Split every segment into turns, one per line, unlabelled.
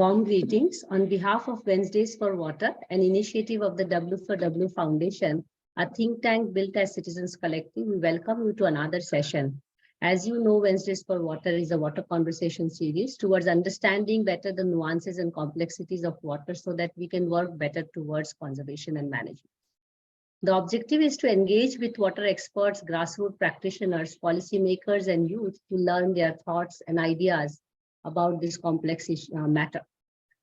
Warm greetings. On behalf of Wednesdays for Water, an initiative of the W4W Foundation, a think tank built as Citizens Collective, we welcome you to another session. As you know, Wednesdays for Water is a water conversation series towards understanding better the nuances and complexities of water so that we can work better towards conservation and management. The objective is to engage with water experts, grassroots practitioners, policymakers, and youth to learn their thoughts and ideas about this complex matter.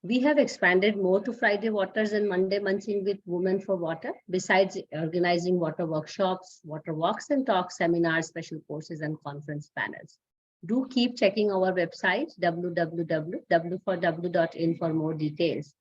We have expanded more to Friday Waters and Monday Munching with Women for Water, besides organizing water workshops, water walks and talks, seminars, special courses, and conference panels. Do keep checking our website, www.w4w.in for more details.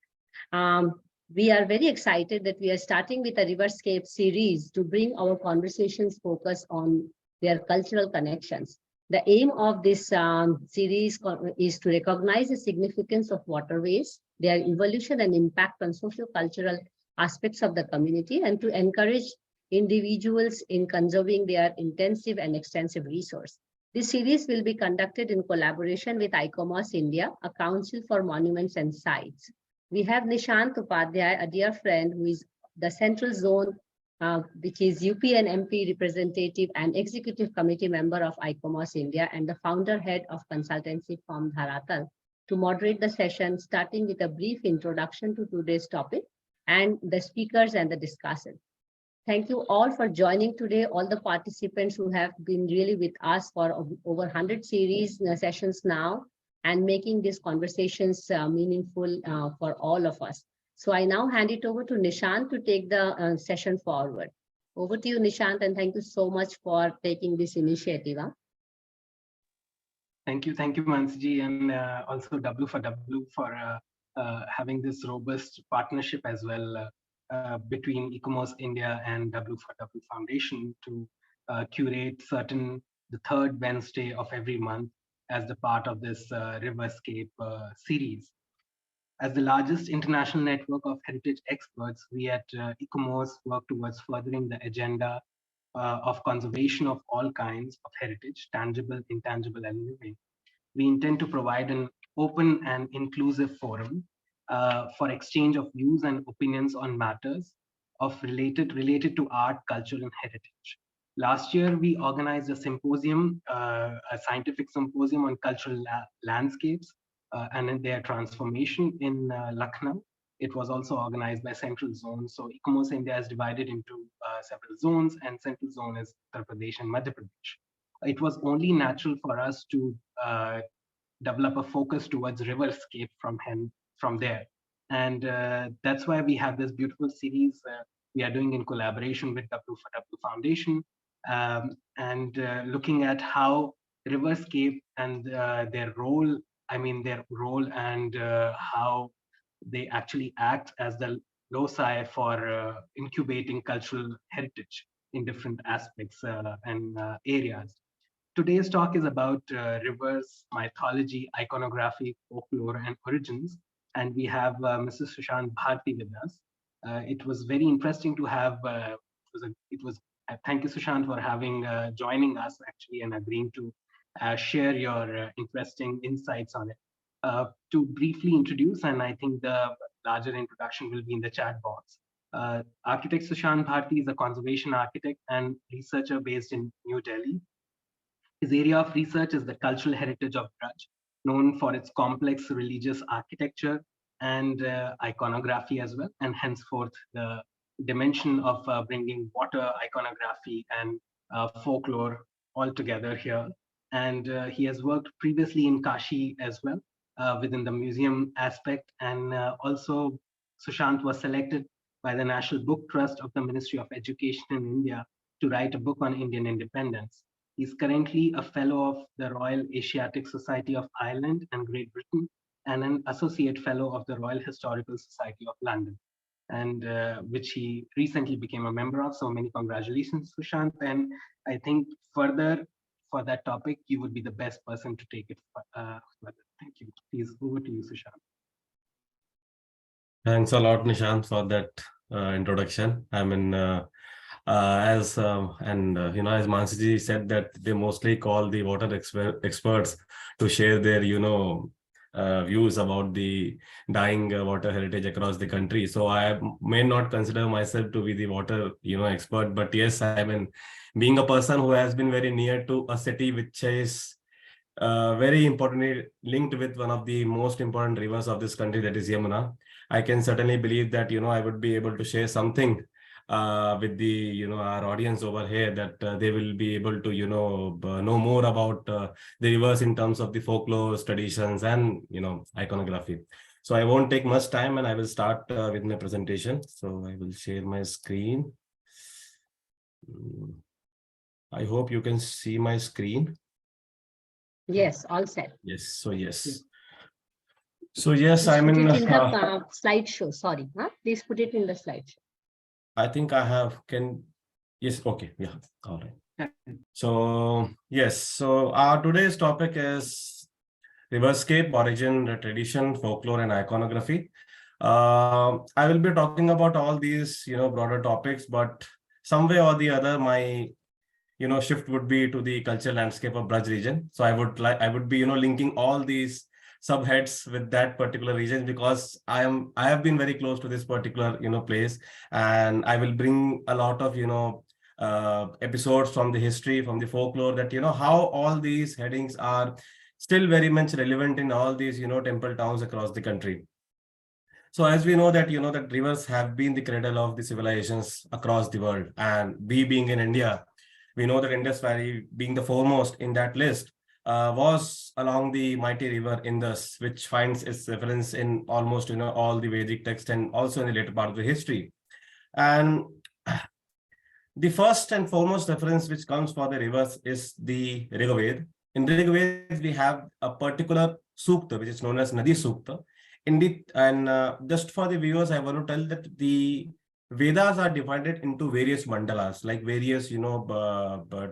We are very excited that we are starting with a Riverscape series to bring our conversations focus on their cultural connections. The aim of this series is to recognize the significance of waterways, their evolution and impact on socio-cultural aspects of the community, and to encourage individuals in conserving their intensive and extensive resource. This series will be conducted in collaboration with ICOMOS India, a council for monuments and sites. We have Nishant Upadhay, a dear friend who is the Central Zone, which is UP and MP representative and executive committee member of ICOMOS India and the founder head of consultancy firm Dharatal, to moderate the session, starting with a brief introduction to today's topic and the speakers and the discussant. Thank you all for joining today, all the participants who have been really with us for over 100 series sessions now, and making these conversations meaningful for all of us. So I now hand it over to Nishant to take the session forward. Over to you, Nishant, and thank you so much for taking this initiative.
Thank you, Mansi, and also W4W for having this robust partnership as well between ICOMOS India and W4W Foundation to curate the third Wednesday of every month as the part of this Riverscape series. As the largest international network of heritage experts, we at ICOMOS work towards furthering the agenda of conservation of all kinds of heritage, tangible, intangible, and living. We intend to provide an open and inclusive forum for exchange of views and opinions on matters related to art, culture, and heritage. Last year, we organized a symposium, a scientific symposium on cultural landscapes and their transformation in Lucknow. It was also organized by Central Zone. So ICOMOS India is divided into several zones, and Central Zone is Uttar Pradesh and Madhya Pradesh. It was only natural for us to develop a focus towards Riverscape from there. And that's why we have this beautiful series we are doing in collaboration with W4W Foundation, and looking at how Riverscape and their role and how they actually act as the loci for incubating cultural heritage in different aspects and areas. Today's talk is about rivers, mythology, iconography, folklore, and origins. And we have Mrs. Sushant Bharati with us. It was very interesting to have, thank you, Sushant, for joining us actually and agreeing to share your interesting insights on it. To briefly introduce, and I think the larger introduction will be in the chat box. Architect Sushant Bharati is a conservation architect and researcher based in New Delhi. His area of research is the cultural heritage of Braj, known for its complex religious architecture and iconography as well, and henceforth the dimension of bringing water, iconography, and folklore all together here. And he has worked previously in Kashi as well, within the museum aspect. And also Sushant was selected by the National Book Trust of the Ministry of Education in India to write a book on Indian independence. He's currently a fellow of the Royal Asiatic Society of Ireland and Great Britain, and an associate fellow of the Royal Historical Society of London, and which he recently became a member of. So many congratulations, Sushant. And I think further for that topic, you would be the best person to take it further. Thank you. Please, over to you, Sushant.
Thanks a lot, Nishant, for that introduction. I mean, as Mansiji said, that they mostly call the water experts to share their views about the dying water heritage across the country. So I may not consider myself to be the water, expert, but yes, I mean, being a person who has been very near to a city which is very importantly linked with one of the most important rivers of this country, that is Yamuna, I can certainly believe that, I would be able to share something with the, our audience over here, that they will be able to, know more about the rivers in terms of the folklore, traditions, and, iconography. So I won't take much time, and I will start with my presentation. So I will share my screen. I hope you can see my screen.
Yes, all set.
Yes. So yes. So yes,
Please
I'm
put
in.
it in the slideshow. Sorry, please put it in the slideshow.
I think I have. Yes. Okay. Yeah. All right. So yes. So our today's topic is Riverscape, origin, tradition, folklore, and iconography. I will be talking about all these, broader topics, but some way or the other, my shift would be to the cultural landscape of Braj region. So I would be, linking all these subheads with that particular region, because I have been very close to this particular, place, and I will bring a lot of, episodes from the history, from the folklore, that, how all these headings are still very much relevant in all these, temple towns across the country. So as we know that, that rivers have been the cradle of the civilizations across the world, and we being in India, we know that Indus Valley, being the foremost in that list, was along the mighty river Indus, which finds its reference in almost, all the Vedic text, and also in the later part of the history. And the first and foremost reference which comes for the rivers is the Rigved. In Rigved, we have a particular sukta, which is known as Nadi Sukta. Indeed, and just for the viewers, I want to tell that the Vedas are divided into various mandalas, like various,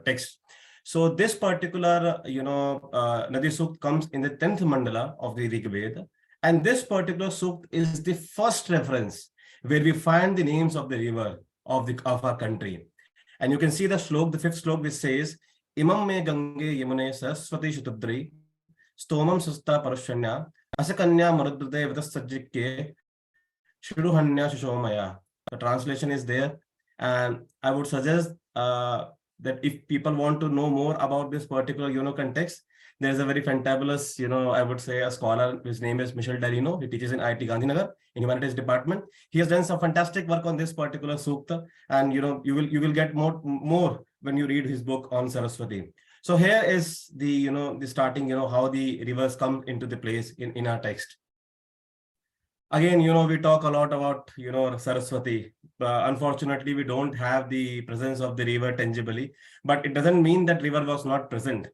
texts. So this particular, Nadi Sukt comes in the 10th mandala of the Rig Veda. And this particular Sukt is the first reference where we find the names of the river of our country. And you can see the slok, the 5th slok, which says, Imam me Gange Yamune Saraswati Shutadri, Stomam Sasta Parashanya, Asakanya Marudde Vidasajike, Shuruhanya Shushomaya. The translation is there. And I would suggest that if people want to know more about this particular, context, there's a very fantabulous, I would say, a scholar, his name is Michel Darino. He teaches in IIT Gandhinagar in Humanities Department. He has done some fantastic work on this particular sukta, and you will get more when you read his book on Saraswati. So here is the the starting, how the rivers come into the place in our text. Again, we talk a lot about, Saraswati. Unfortunately, we don't have the presence of the river tangibly, but it doesn't mean that river was not present.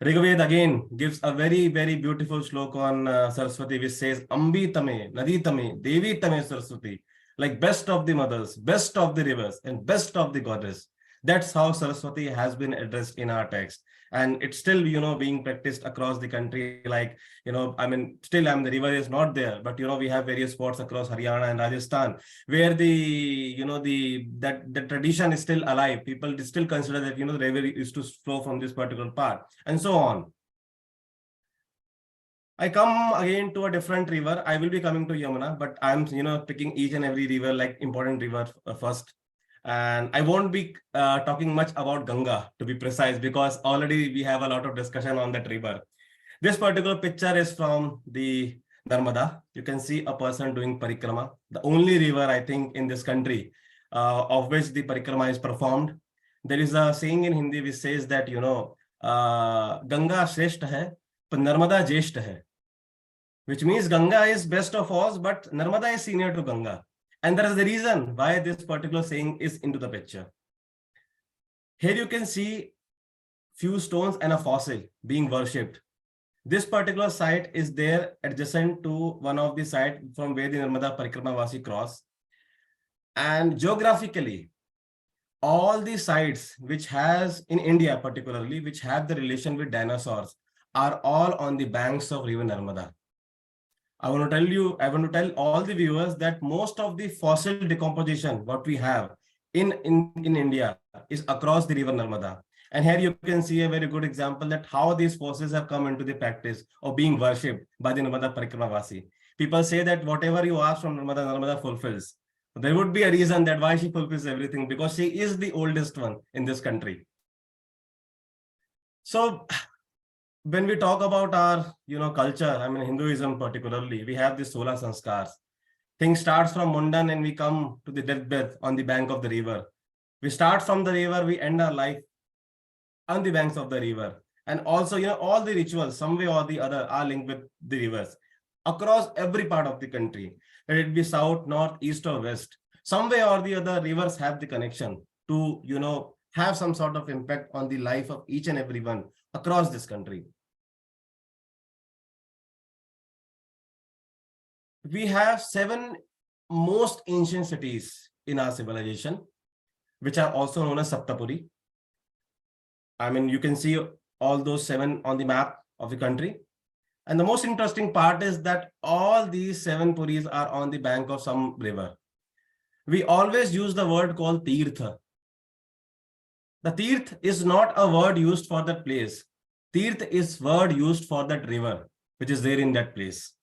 Rigved again gives a very, very beautiful slok on Saraswati, which says, Ambi Tame, Nadi Tame, Devi Tame Saraswati, like best of the mothers, best of the rivers, and best of the goddess. That's how Saraswati has been addressed in our text. And it's still, being practiced across the country. Like, still, the river is not there, but, we have various spots across Haryana and Rajasthan where the tradition is still alive. People still consider that, the river used to flow from this particular part, and so on. I come again to a different river. I will be coming to Yamuna, but I'm, picking each and every river, like important river first. And I won't be talking much about Ganga, to be precise, because already we have a lot of discussion on that river. This particular picture is from the Narmada. You can see a person doing parikrama, the only river, I think, in this country of which the parikrama is performed. There is a saying in Hindi which says that, Ganga Shreshta hai, but Narmada Jeshta hai, which means Ganga is best of all, but Narmada is senior to Ganga. And there is the reason why this particular saying is into the picture. Here you can see few stones and a fossil being worshipped. This particular site is there adjacent to one of the sites from where the Narmada Parikramavasi cross. And geographically, all the sites which has in India particularly, which have the relation with dinosaurs, are all on the banks of river Narmada. I want to tell all the viewers that most of the fossil decomposition, what we have in India, is across the river Narmada. And here you can see a very good example that how these forces have come into the practice of being worshipped by the Narmada Parikramavasi. People say that whatever you ask from Narmada, Narmada fulfills. There would be a reason that why she fulfills everything, because she is the oldest one in this country. So when we talk about our, culture, I mean, Hinduism particularly, we have the Sola Sanskars. Things starts from Mundan and we come to the deathbed on the bank of the river. We start from the river, we end our life on the banks of the river. And also, all the rituals, some way or the other, are linked with the rivers across every part of the country. Let it be south, north, east, or west. Some way or the other, rivers have the connection to, have some sort of impact on the life of each and everyone across this country. We have 7 most ancient cities in our civilization, which are also known as Saptapuri. I mean, you can see all those 7 on the map of the country. And the most interesting part is that all these 7 puris are on the bank of some river. We always use the word called Tirtha. The Tirth is not a word used for that place. Tirth is word used for that river, which is there in that place.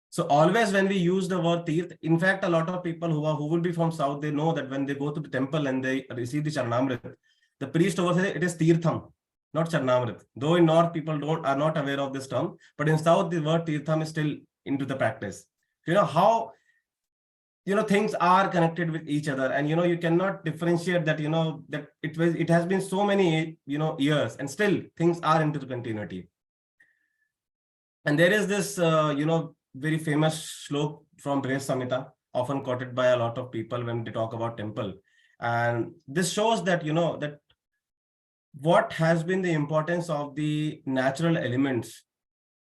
So always when we use the word Tirth, in fact, a lot of people who would be from south, they know that when they go to the temple and they receive the Charanamrit, the priest over there, it is Tirtham, not Charanamrit. Though in north, people are not aware of this term, but in south, the word Tirtham is still into the practice. How things are connected with each other, and you cannot differentiate that that it has been so many years and still things are into the continuity. And there is this very famous shlok from Brihad Samhita, often quoted by a lot of people when they talk about temple, and this shows that that what has been the importance of the natural elements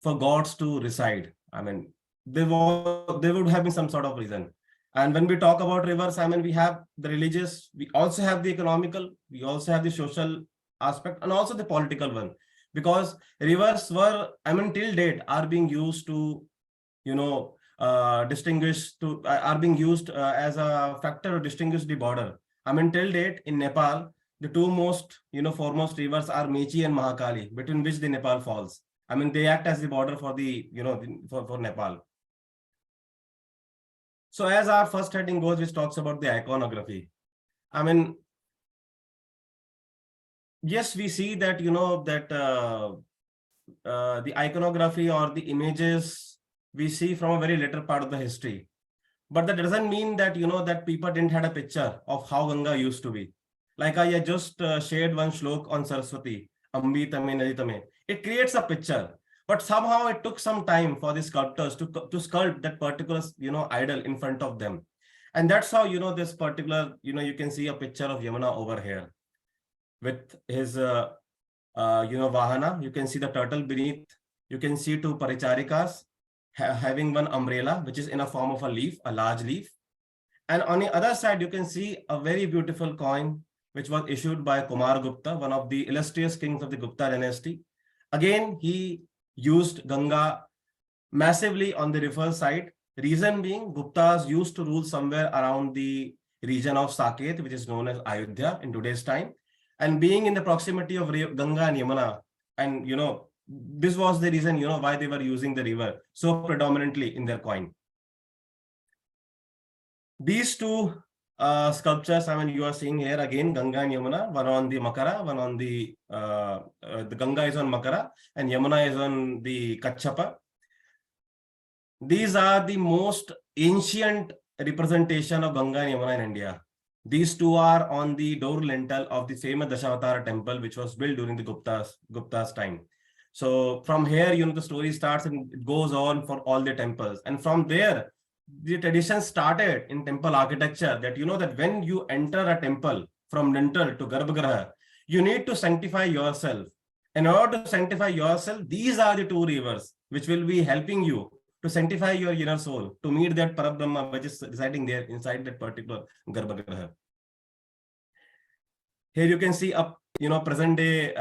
for gods to reside. I mean, there would have been some sort of reason. And when we talk about rivers, I mean, we have the religious, we also have the economical, we also have the social aspect, and also the political one. Because rivers were, I mean, till date are being used to, distinguish, are being used as a factor to distinguish the border. I mean, till date in Nepal, the 2 most, foremost rivers are Mechi and Mahakali, between which the Nepal falls. I mean, they act as the border for the, for Nepal. So as our first heading goes, which talks about the iconography. I mean, yes, we see that, the iconography or the images we see from a very later part of the history. But that doesn't mean that, that people didn't have a picture of how Ganga used to be. Like I just shared one shlok on Saraswati, Ambi Tame Naditame. It creates a picture. But somehow it took some time for the sculptors to sculpt that particular, idol in front of them. And that's how, this particular, you can see a picture of Yamuna over here with his, Vahana. You can see the turtle beneath. You can see 2 paricharikas having one umbrella, which is in a form of a leaf, a large leaf. And on the other side, you can see a very beautiful coin, which was issued by Kumar Gupta, one of the illustrious kings of the Gupta dynasty. Again, he used Ganga massively on the river side. Reason being, Guptas used to rule somewhere around the region of Saket, which is known as Ayodhya in today's time. And being in the proximity of Ganga and Yamuna, and this was the reason why they were using the river so predominantly in their coin. These 2 sculptures, I mean, you are seeing here again Ganga and Yamuna, one on the Makara, one on the Ganga is on Makara and Yamuna is on the Kachapa. These are the most ancient representation of Ganga and Yamuna in India. These 2 are on the door lintel of the famous Dashavatara temple, which was built during the Gupta's time. So from here, the story starts and it goes on for all the temples. And from there, the tradition started in temple architecture that, that when you enter a temple from lintel to Garbhagriha, you need to sanctify yourself. In order to sanctify yourself, these are the 2 rivers which will be helping you to sanctify your inner soul, to meet that Parabrahma which is residing there inside that particular Garbhagriha. Here you can see a present day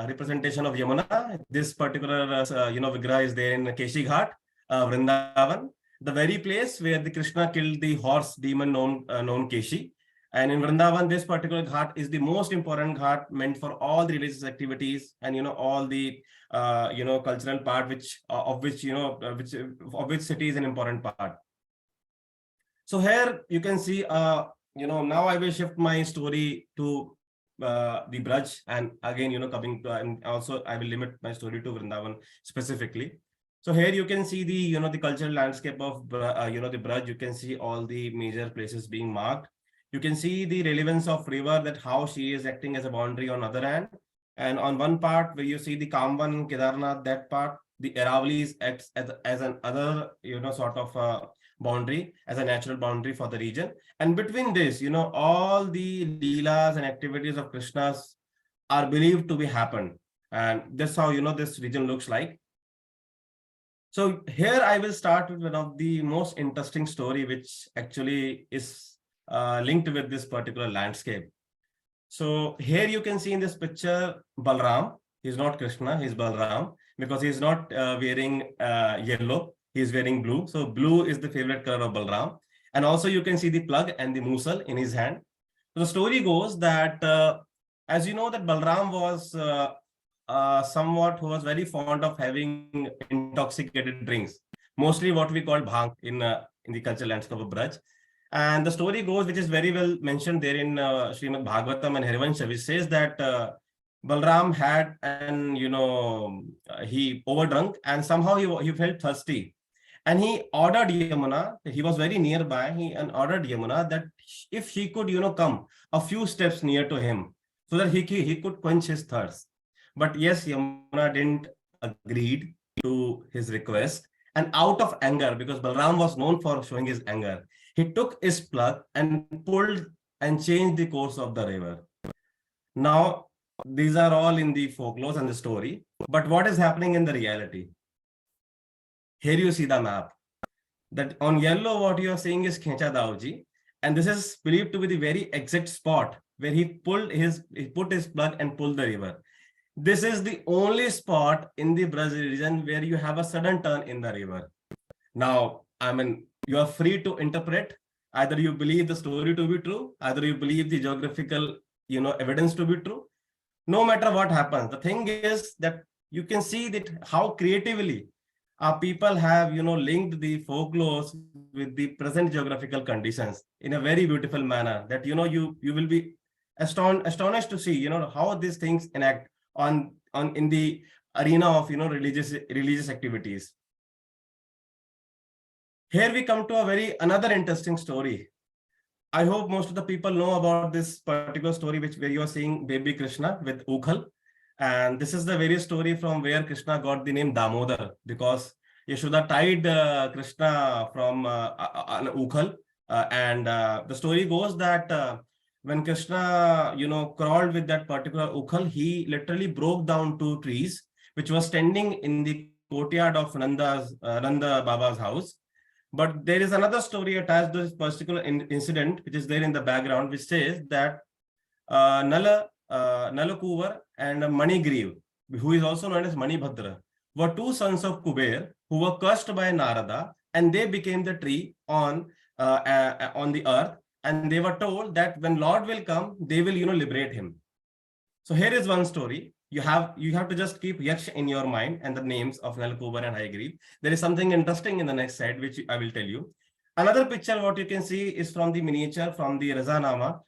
representation of Yamuna. This particular Vigraha is there in Keshi Ghat, Vrindavan, the very place where the Krishna killed the horse demon known Keshi. And in Vrindavan, this particular ghat is the most important ghat meant for all the religious activities and, all the, cultural part, of which city is an important part. So here you can see, now I will shift my story to the Braj, and again, coming to, and also I will limit my story to Vrindavan specifically. So here you can see the, the cultural landscape of, the Braj. You can see all the major places being marked. You can see the relevance of river, that how she is acting as a boundary on other hand. And on one part where you see the Kamban, Kedarnath, that part, the Aravallis acts as an other, sort of boundary, as a natural boundary for the region. And between this, all the leelas and activities of Krishna's are believed to be happened. And that's how, this region looks like. So here I will start with one of the most interesting story, which actually is linked with this particular landscape. So here you can see in this picture, Balram. He's not Krishna, he's Balram, because he's not wearing yellow, he's wearing blue. So blue is the favorite color of Balram. And also you can see the plug and the musal in his hand. So the story goes that, as you know, that Balram was somewhat who was very fond of having intoxicated drinks, mostly what we call bhang in the cultural landscape of Braj. And the story goes, which is very well mentioned there in Srimad Bhagavatam and Harivansha, which says that Balram had, and he overdrunk, and somehow he felt thirsty, and he ordered Yamuna. He was very nearby. He ordered Yamuna that if he could, come a few steps near to him, so that he could quench his thirst. But yes, Yamuna didn't agree to his request, and out of anger, because Balram was known for showing his anger, he took his plug and pulled and changed the course of the river. Now, these are all in the folklore and the story, but what is happening in the reality? Here you see the map. That on yellow, what you are seeing is Khecha Dauji, and this is believed to be the very exact spot where he put his plug and pulled the river. This is the only spot in the Braj region where you have a sudden turn in the river. Now, you are free to interpret. Either you believe the story to be true, either you believe the geographical, evidence to be true. No matter what happens, the thing is that you can see that how creatively our people have, linked the folklores with the present geographical conditions in a very beautiful manner. That you will be astonished to see, how these things enact in the arena of religious activities. Here we come to another interesting story. I hope most of the people know about this particular story, where you are seeing baby Krishna with Ukhal. And this is the very story from where Krishna got the name Damodar, because Yashoda tied Krishna from an Ukhal. And the story goes that when Krishna, crawled with that particular Ukhal, he literally broke down 2 trees, which was standing in the courtyard of Nanda Baba's house. But there is another story attached to this particular incident, which is there in the background, which says that Nalakuvar and Manigriv, who is also known as Manibhadra, were 2 sons of Kuber who were cursed by Narada, and they became the tree on the earth. And they were told that when Lord will come, they will, liberate him. So here is one story. You have to just keep Yaksh in your mind and the names of Nalakubar and Haigriv. There is something interesting in the next slide, which I will tell you. Another picture, what you can see is from the miniature, from the Razanama,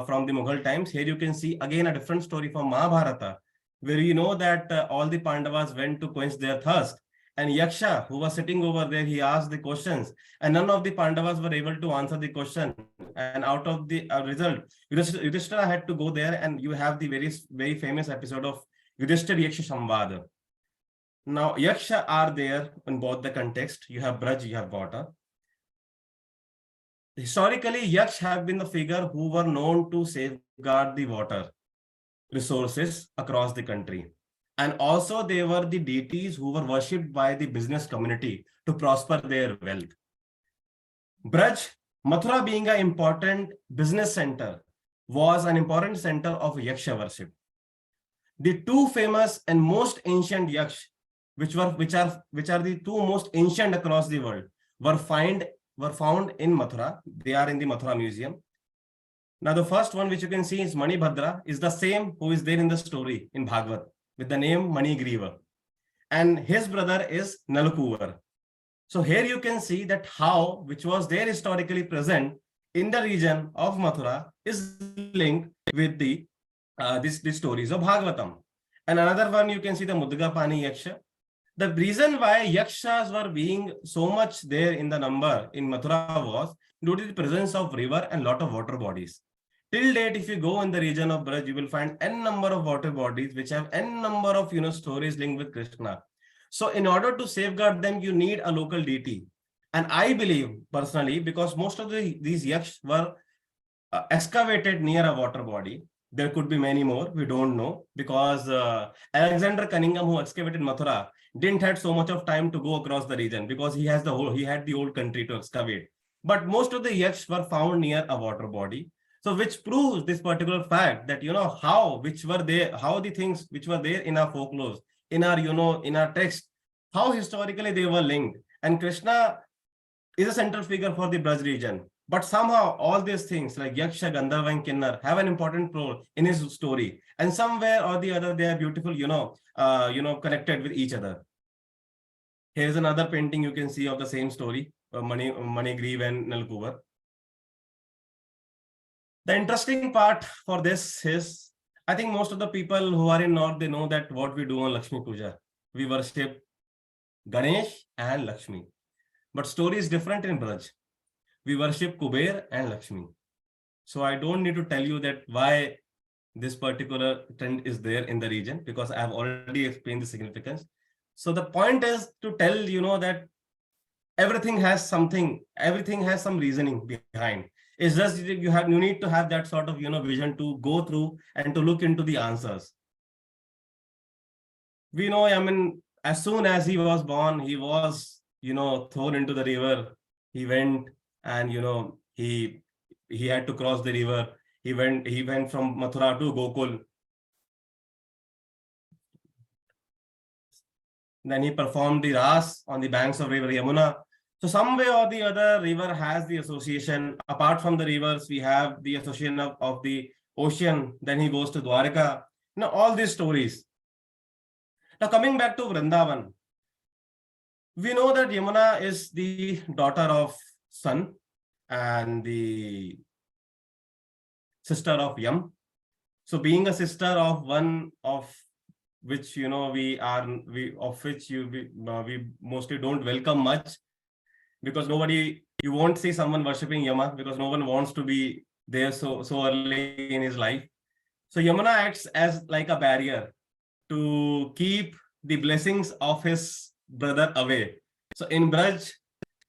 from the Mughal times. Here you can see again a different story from Mahabharata, where you know that all the Pandavas went to quench their thirst. And Yaksha, who was sitting over there, he asked the questions, and none of the Pandavas were able to answer the question. And out of the result, Yudhishthira had to go there, and you have the very famous episode of Yudhishthira Yaksha Samvada. Now, Yaksha are there in both the context. You have Braj, you have water. Historically, Yaksh have been the figure who were known to safeguard the water resources across the country. And also they were the deities who were worshipped by the business community to prosper their wealth. Braj, Mathura being an important business center, was an important center of Yaksha worship. The 2 famous and most ancient Yaksh, which are the 2 most ancient across the world, were found in Mathura. They are in the Mathura Museum. Now, the first one which you can see is Manibhadra, is the same who is there in the story in Bhagavad with the name Manigriva. And his brother is Nalkuvar. So here you can see that how, which was there historically present in the region of Mathura, is linked with the these stories of Bhagavatam. And another one you can see the Mudgapani Yaksha. The reason why Yakshas were being so much there in the number in Mathura was due to the presence of river and lot of water bodies. Till date, if you go in the region of Braj, you will find n number of water bodies which have n number of stories linked with Krishna. So in order to safeguard them, you need a local deity. And I believe personally, because most of these yakshs were excavated near a water body. There could be many more, we don't know, because Alexander Cunningham, who excavated Mathura, didn't have so much of time to go across the region because he had the whole country to excavate. But most of the yakshs were found near a water body. So which proves this particular fact that, how the things which were there in our folklore, in our, in our text, how historically they were linked. And Krishna is a central figure for the Braj region. But somehow all these things like Yaksha, Gandharva, and Kinnar have an important role in his story. And somewhere or the other, they are beautiful, connected with each other. Here's another painting you can see of the same story, Manigriva and Nalkuvar. The interesting part for this is, I think most of the people who are in North, they know that what we do on Lakshmi Puja. We worship Ganesh and Lakshmi. But story is different in Braj. We worship Kuber and Lakshmi. So I don't need to tell you that why this particular trend is there in the region, because I have already explained the significance. So the point is to tell, that everything has some reasoning behind. It's just you need to have that sort of, vision to go through and to look into the answers. We know, as soon as he was born, he was, thrown into the river. He went and, he had to cross the river. He went from Mathura to Gokul. Then he performed the Ras on the banks of river Yamuna. So some way or the other, river has the association. Apart from the rivers, we have the association of the ocean. Then he goes to Dwarka. All these stories. Now coming back to Vrindavan, we know that Yamuna is the daughter of Sun and the sister of Yam. So being a sister of one of which we mostly don't welcome much, because you won't see someone worshipping Yama because no one wants to be there so early in his life. So Yamuna acts as like a barrier to keep the blessings of his brother away. So in Braj,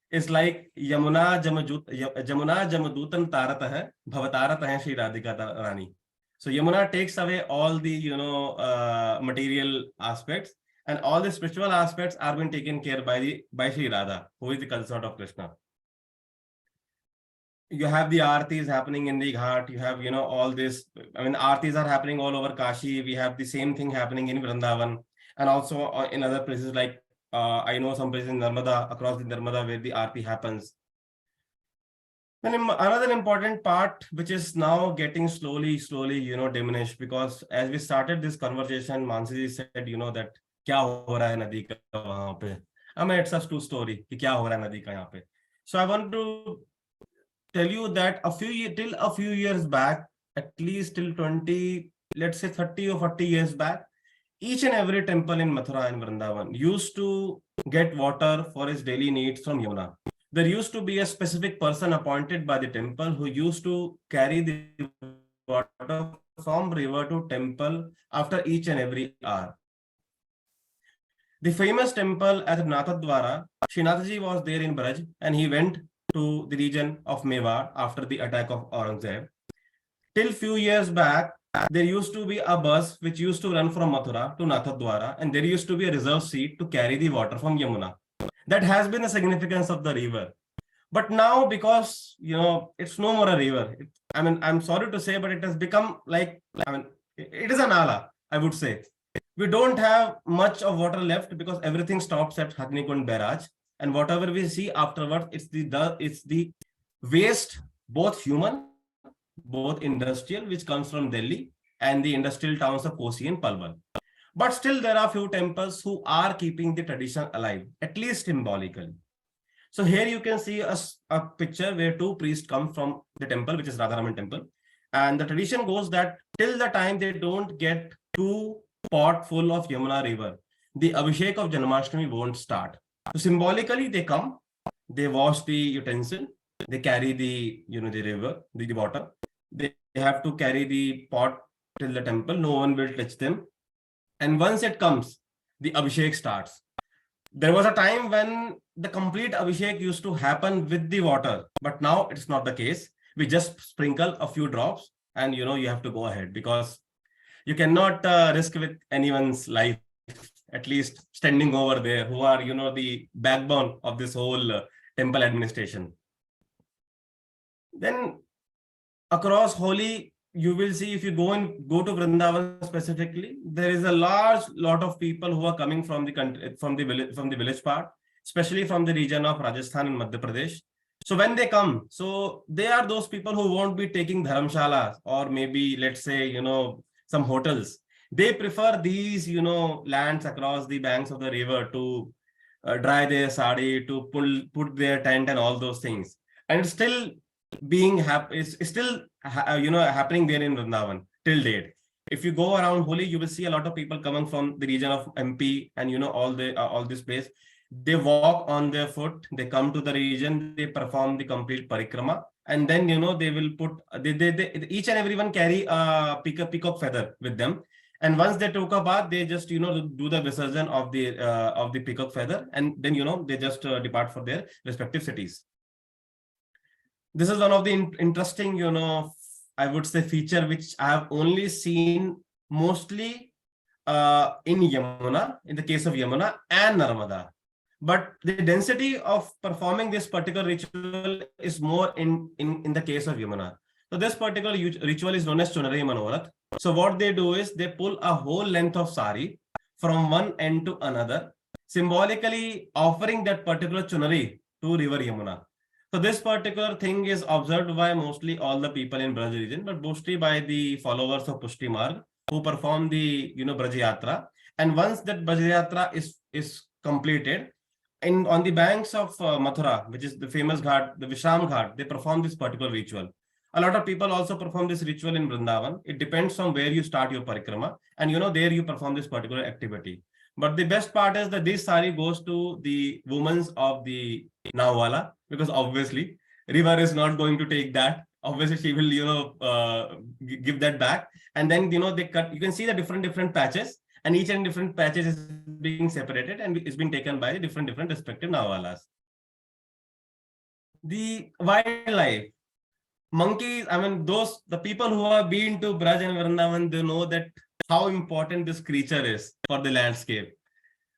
it's like Yamuna Jamadutan Taratah Bhavataratah Shri Radhika Rani. So Yamuna takes away all the material aspects, and all the spiritual aspects are being taken care by Shri Radha, who is the consort of Krishna. You have the aartis happening in the ghat. You have all this. Aartis are happening all over Kashi. We have the same thing happening in Vrindavan, and also in other places like I know some places in Narmada, across the Narmada, where the aarti happens. Then another important part, which is now getting slowly, diminished, because as we started this conversation, Mansi said, that kya ho raha hai nadi ka wahan pe. It's a true story. Ki kya ho raha hai nadi ka yahan pe. So I want to tell you that till a few years back, at least till 20, let's say 30 or 40 years back, each and every temple in Mathura and Vrindavan used to get water for its daily needs from Yamuna. There used to be a specific person appointed by the temple who used to carry the water from river to temple after each and every hour. The famous temple at Nathadwara, Srinathji was there in Braj, and he went to the region of Mewar after the attack of Aurangzeb. Till few years back, there used to be a bus which used to run from Mathura to Nathadwara, and there used to be a reserve seat to carry the water from Yamuna. That has been the significance of the river. But now, because it's no more a river, I'm sorry to say, but it has become like, it is a nala, I would say. We don't have much of water left because everything stops at Hathnikund Barrage, and whatever we see afterwards, it's the waste, both human both industrial, which comes from Delhi, and the industrial towns of Kosi and Palwal. But still, there are few temples who are keeping the tradition alive, at least symbolically. So here you can see a picture where two priests come from the temple, which is Radharaman temple. And the tradition goes that till the time they don't get two pot full of Yamuna river, the Abhishek of Janmashtami won't start. So symbolically, they come, they wash the utensil, they carry the, the river, the water. They have to carry the pot till the temple. No one will touch them. And once it comes, the Abhishek starts. There was a time when the complete Abhishek used to happen with the water, but now it's not the case. We just sprinkle a few drops and you have to go ahead, because you cannot risk with anyone's life, at least standing over there, who are, the backbone of this whole temple administration. Then across Holi, you will see, if you go to Vrindavan specifically, there is a lot of people who are coming from the country, from the village part, especially from the region of Rajasthan and Madhya Pradesh. So when they come, so they are those people who won't be taking dharamshalas or maybe, let's say, some hotels. They prefer these, lands across the banks of the river to dry their sari, to put their tent and all those things. And it's still being it's still happening there in Vrindavan till date. If you go around Holi, you will see a lot of people coming from the region of MP and all this place. They walk on their foot, they come to the region, they perform the complete parikrama, and then they will put they each and everyone carry a peacock feather with them. And once they took a bath, they just do the visarjan of the peacock feather, and then they just depart for their respective cities. This is one of the interesting, I would say, feature which I have only seen mostly in Yamuna, in the case of Yamuna and Narmada. But the density of performing this particular ritual is more in the case of Yamuna. So this particular ritual is known as Chunari Manorat. So what they do is they pull a whole length of sari from one end to another, symbolically offering that particular Chunari to river Yamuna. So this particular thing is observed by mostly all the people in Braj region, but mostly by the followers of Pushti Marg, who perform the Braj Yatra. And once that Braj Yatra is completed, on the banks of Mathura, which is the famous ghat, the Vishram Ghat, they perform this particular ritual. A lot of people also perform this ritual in Vrindavan. It depends on where you start your parikrama, and there you perform this particular activity. But the best part is that this sari goes to the women of the Nawala, because obviously river is not going to take that. Obviously she will give that back, and then they cut. You can see the different patches, and each and different patches is being separated and it's being taken by the different respective Nawalas. The wildlife, monkeys, the people who have been to Braj and Vrindavan, they know that how important this creature is for the landscape.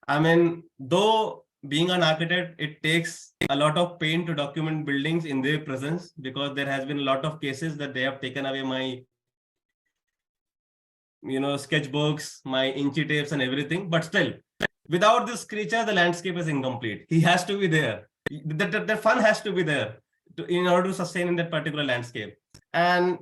Though being an architect, it takes a lot of pain to document buildings in their presence, because there has been a lot of cases that they have taken away my sketchbooks, my inchy tapes and everything. But still, without this creature, the landscape is incomplete. He has to be there. The fun has to be there in order to sustain in that particular landscape. And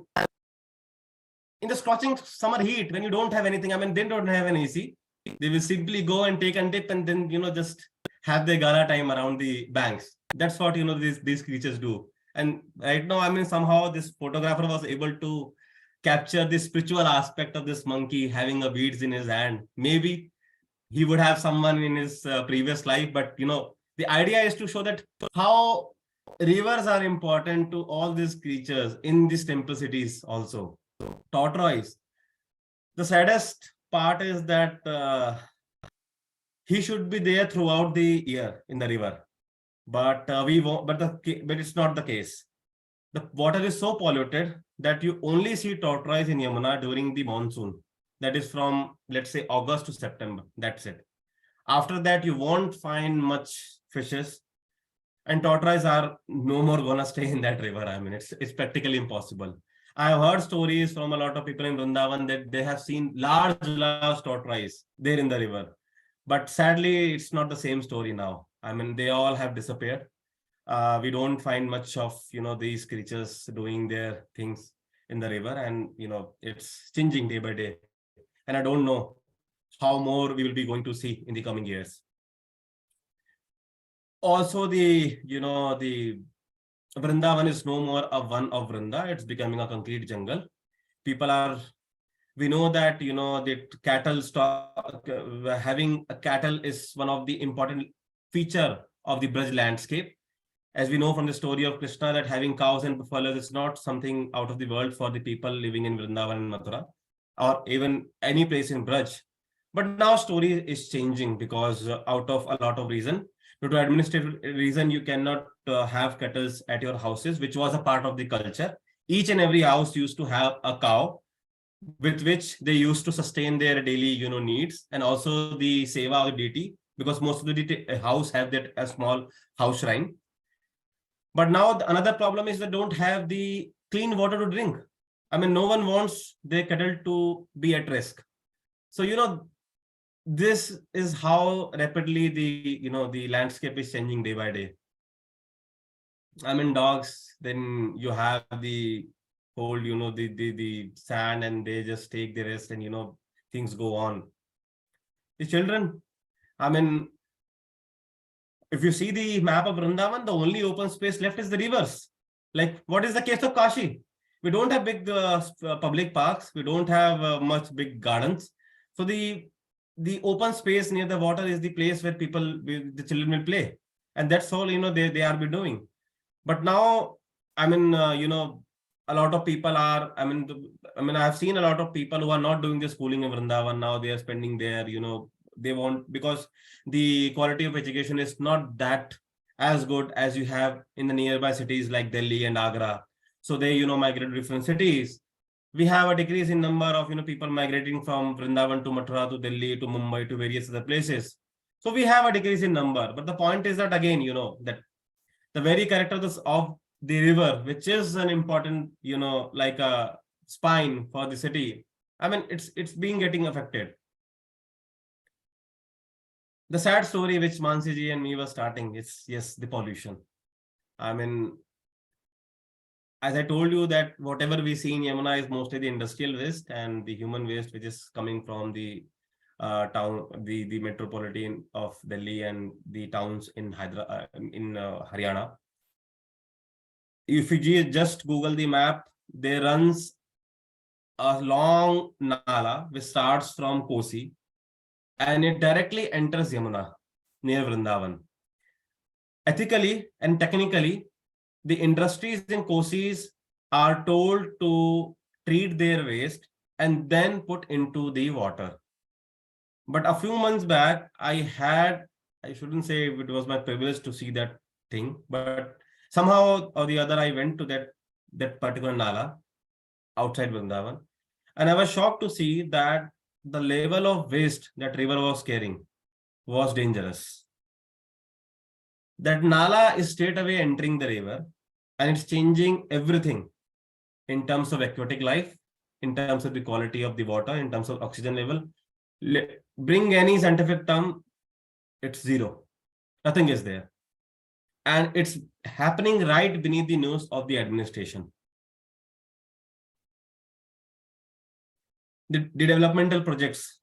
in the scorching summer heat, when you don't have anything, they don't have an AC. They will simply go and take a dip and then, just have their gala time around the banks. That's what, these creatures do. And right now, somehow this photographer was able to capture the spiritual aspect of this monkey having a beads in his hand. Maybe he would have someone in his previous life, but, the idea is to show that how rivers are important to all these creatures in these temple cities also. Tortoise. The saddest part is that he should be there throughout the year in the river, but but it's not the case. The water is so polluted that you only see tortoise in Yamuna during the monsoon. That is from, let's say, August to September. That's it. After that, you won't find much fishes, and tortoise are no more gonna stay in that river. It's practically impossible. I have heard stories from a lot of people in Vrindavan that they have seen large tortoise there in the river. But sadly, it's not the same story now. They all have disappeared. We don't find much of, these creatures doing their things in the river, and it's changing day by day. And I don't know how more we will be going to see in the coming years. Also, the Vrindavan is no more a one of Vrinda. It's becoming a concrete jungle. We know that, the cattle stock, having a cattle is one of the important feature of the Braj landscape. As we know from the story of Krishna, that having cows and buffaloes is not something out of the world for the people living in Vrindavan and Mathura, or even any place in Braj. But now story is changing because out of a lot of reason. Due to administrative reason, you cannot have cattle at your houses, which was a part of the culture. Each and every house used to have a cow with which they used to sustain their daily, needs, and also the seva of deity, because most of the house have that a small house shrine. But now another problem is they don't have the clean water to drink. I mean, no one wants their cattle to be at risk. So, this is how rapidly the landscape is changing day by day. I mean, dogs, then you have the whole, the sand, and they just take the rest, and things go on. The children, I mean, if you see the map of Vrindavan, the only open space left is the rivers. Like, what is the case of Kashi? We don't have big public parks. We don't have much big gardens. So the open space near the water is the place where the children will play. And that's all, they are be doing. But now, I mean, a lot of people are, I have seen a lot of people who are not doing the schooling in Vrindavan. Now they are spending there, they want, because the quality of education is not that as good as you have in the nearby cities like Delhi and Agra. So they, migrate to different cities. We have a decrease in number of, people migrating from Vrindavan to Mathura to Delhi to Mumbai to various other places. So we have a decrease in number. But the point is that, again, that the very character of the river, which is an important, like a spine for the city, I mean, it's being getting affected. The sad story which Mansi ji and me were starting is, yes, the pollution. I mean, as I told you, that whatever we see in Yamuna is mostly the industrial waste and the human waste, which is coming from the town, the metropolitan of Delhi and the towns in Haryana. If you just Google the map, there runs a long nala which starts from Kosi, and it directly enters Yamuna near Vrindavan. Ethically and technically, the industries in Kosis are told to treat their waste and then put into the water. But a few months back, I shouldn't say it was my privilege to see that thing, but somehow or the other, I went to that particular nala outside Vrindavan, and I was shocked to see that the level of waste that river was carrying was dangerous. That nala is straight away entering the river, and it's changing everything in terms of aquatic life, in terms of the quality of the water, in terms of oxygen level. Bring any scientific term, it's zero. Nothing is there. And it's happening right beneath the nose of the administration. The developmental projects.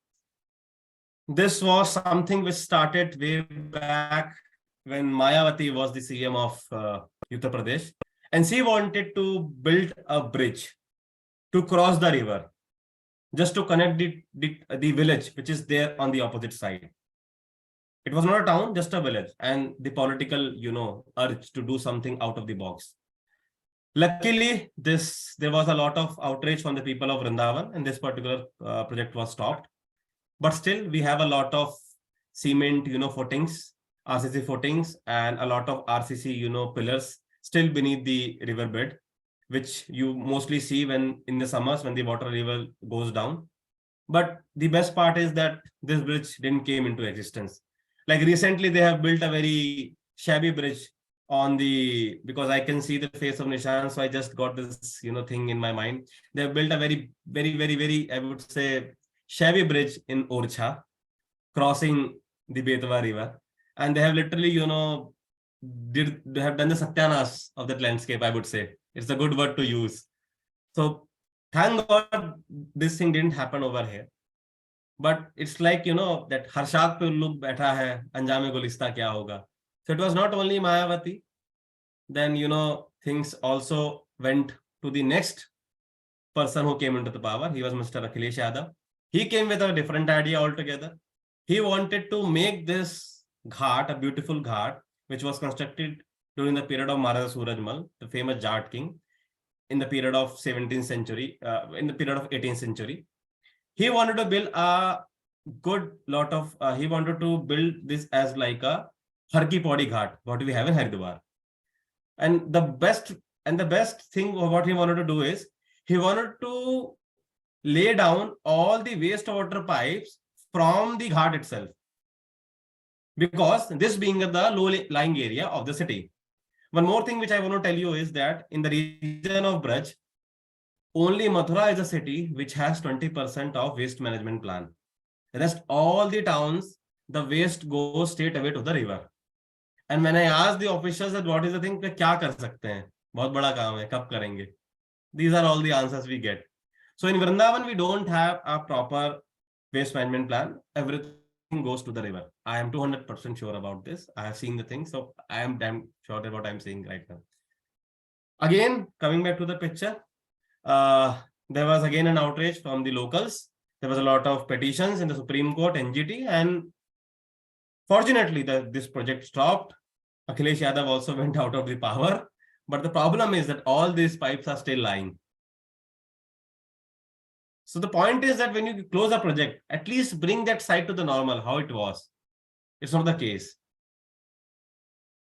This was something which started way back when Mayawati was the CM of Uttar Pradesh, and she wanted to build a bridge to cross the river, just to connect the village which is there on the opposite side. It was not a town, just a village, and the political, urge to do something out of the box. Luckily, there was a lot of outrage from the people of Vrindavan, and this particular project was stopped. But still, we have a lot of cement, footings, RCC footings, and a lot of RCC, pillars still beneath the riverbed, which you mostly see when in the summers when the water level goes down. But the best part is that this bridge didn't came into existence. Like recently, they have built a very shabby bridge because I can see the face of Nishant, so I just got this, thing in my mind. They have built a very, very, very, very, I would say, shabby bridge in Orcha, crossing the Betwa River. And they have literally, they have done the satyanas of that landscape, I would say. It's a good word to use. So Thank God this thing didn't happen over here. But it's like, that Harshak pe ullu baitha hai, anjame gulista kya hoga. So it was not only Mayavati. Then, things also went to the next person who came into the power. He was Mr. Akhilesh Yadav. He came with a different idea altogether. He wanted to make this ghat, a beautiful ghat, which was constructed during the period of Maharaja Surajmal, the famous Jat king, in the period of 17th century, in the period of 18th century. He wanted to build a good lot of, he wanted to build this as like a Har Ki Pauri Ghat, what we have in Haridwar. And the best thing what he wanted to do is he wanted to lay down all the wastewater pipes from the ghat itself, because this being the low-lying area of the city. One more thing which I want to tell you is that in the region of Braj, only Mathura is a city which has 20% of waste management plan. Rest all the towns, the waste goes straight away to the river. And when I asked the officials that what is the thing, क्या कर सकते हैं, बहुत बड़ा काम है, कब करेंगे? These are all the answers we get. So in Vrindavan, we don't have a proper waste management plan. Everything goes to the river. I am 200% sure about this. I have seen the thing, so I am damn sure that what I'm saying right now. Again, coming back to the picture, there was again an outrage from the locals. There was a lot of petitions in the Supreme Court, NGT, and fortunately, this project stopped. Akhilesh Yadav also went out of the power. But the problem is that all these pipes are still lying. So the point is that when you close a project, at least bring that site to the normal, how it was. It's not the case.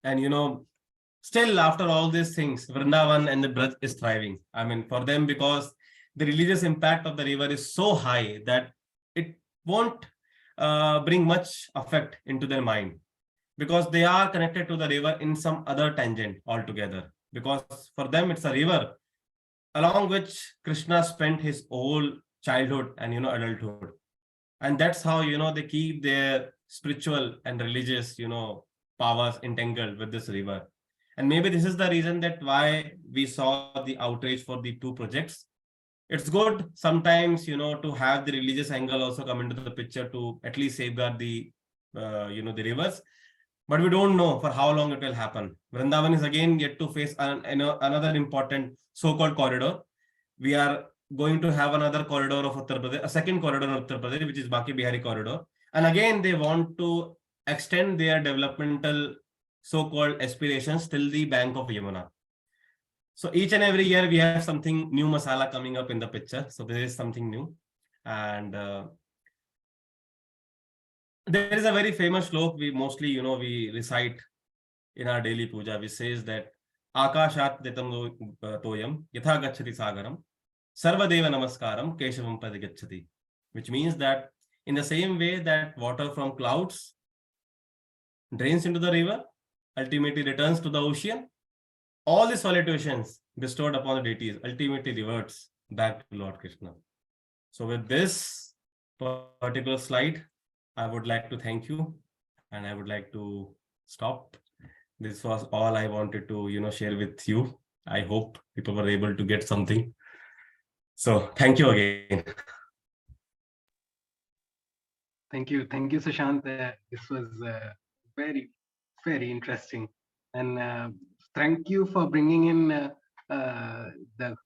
And still after all these things, Vrindavan and the Braj is thriving. I mean, for them, because the religious impact of the river is so high that it won't bring much effect into their mind, because they are connected to the river in some other tangent altogether. Because for them, it's a river along which Krishna spent his whole childhood and adulthood. And that's how they keep their spiritual and religious powers entangled with this river. And maybe this is the reason that why we saw the outrage for the two projects. It's good sometimes to have the religious angle also come into the picture to at least safeguard the the rivers. But we don't know for how long it will happen. Vrindavan is again yet to face another important so-called corridor. We are going to have another corridor of Uttar Pradesh, a second corridor of Uttar Pradesh, which is Baki Bihari corridor. And again, they want to extend their developmental so-called aspirations till the bank of Yamuna. So each and every year, we have something new masala coming up in the picture. So there is something new. And there is a very famous slok we mostly, we recite in our daily puja, which says that Akashat detam toyam yatha gacchati sagaram sarvadeva namaskaram keshavam pradigacchati, which means that in the same way that water from clouds drains into the river, ultimately returns to the ocean, all the salutations bestowed upon the deities ultimately reverts back to Lord Krishna. So with this particular slide, I would like to thank you, and I would like to stop. This was all I wanted to, share with you. I hope people were able to get something. So thank you again.
Thank you, Sushant. This was very, very interesting, and thank you for bringing in the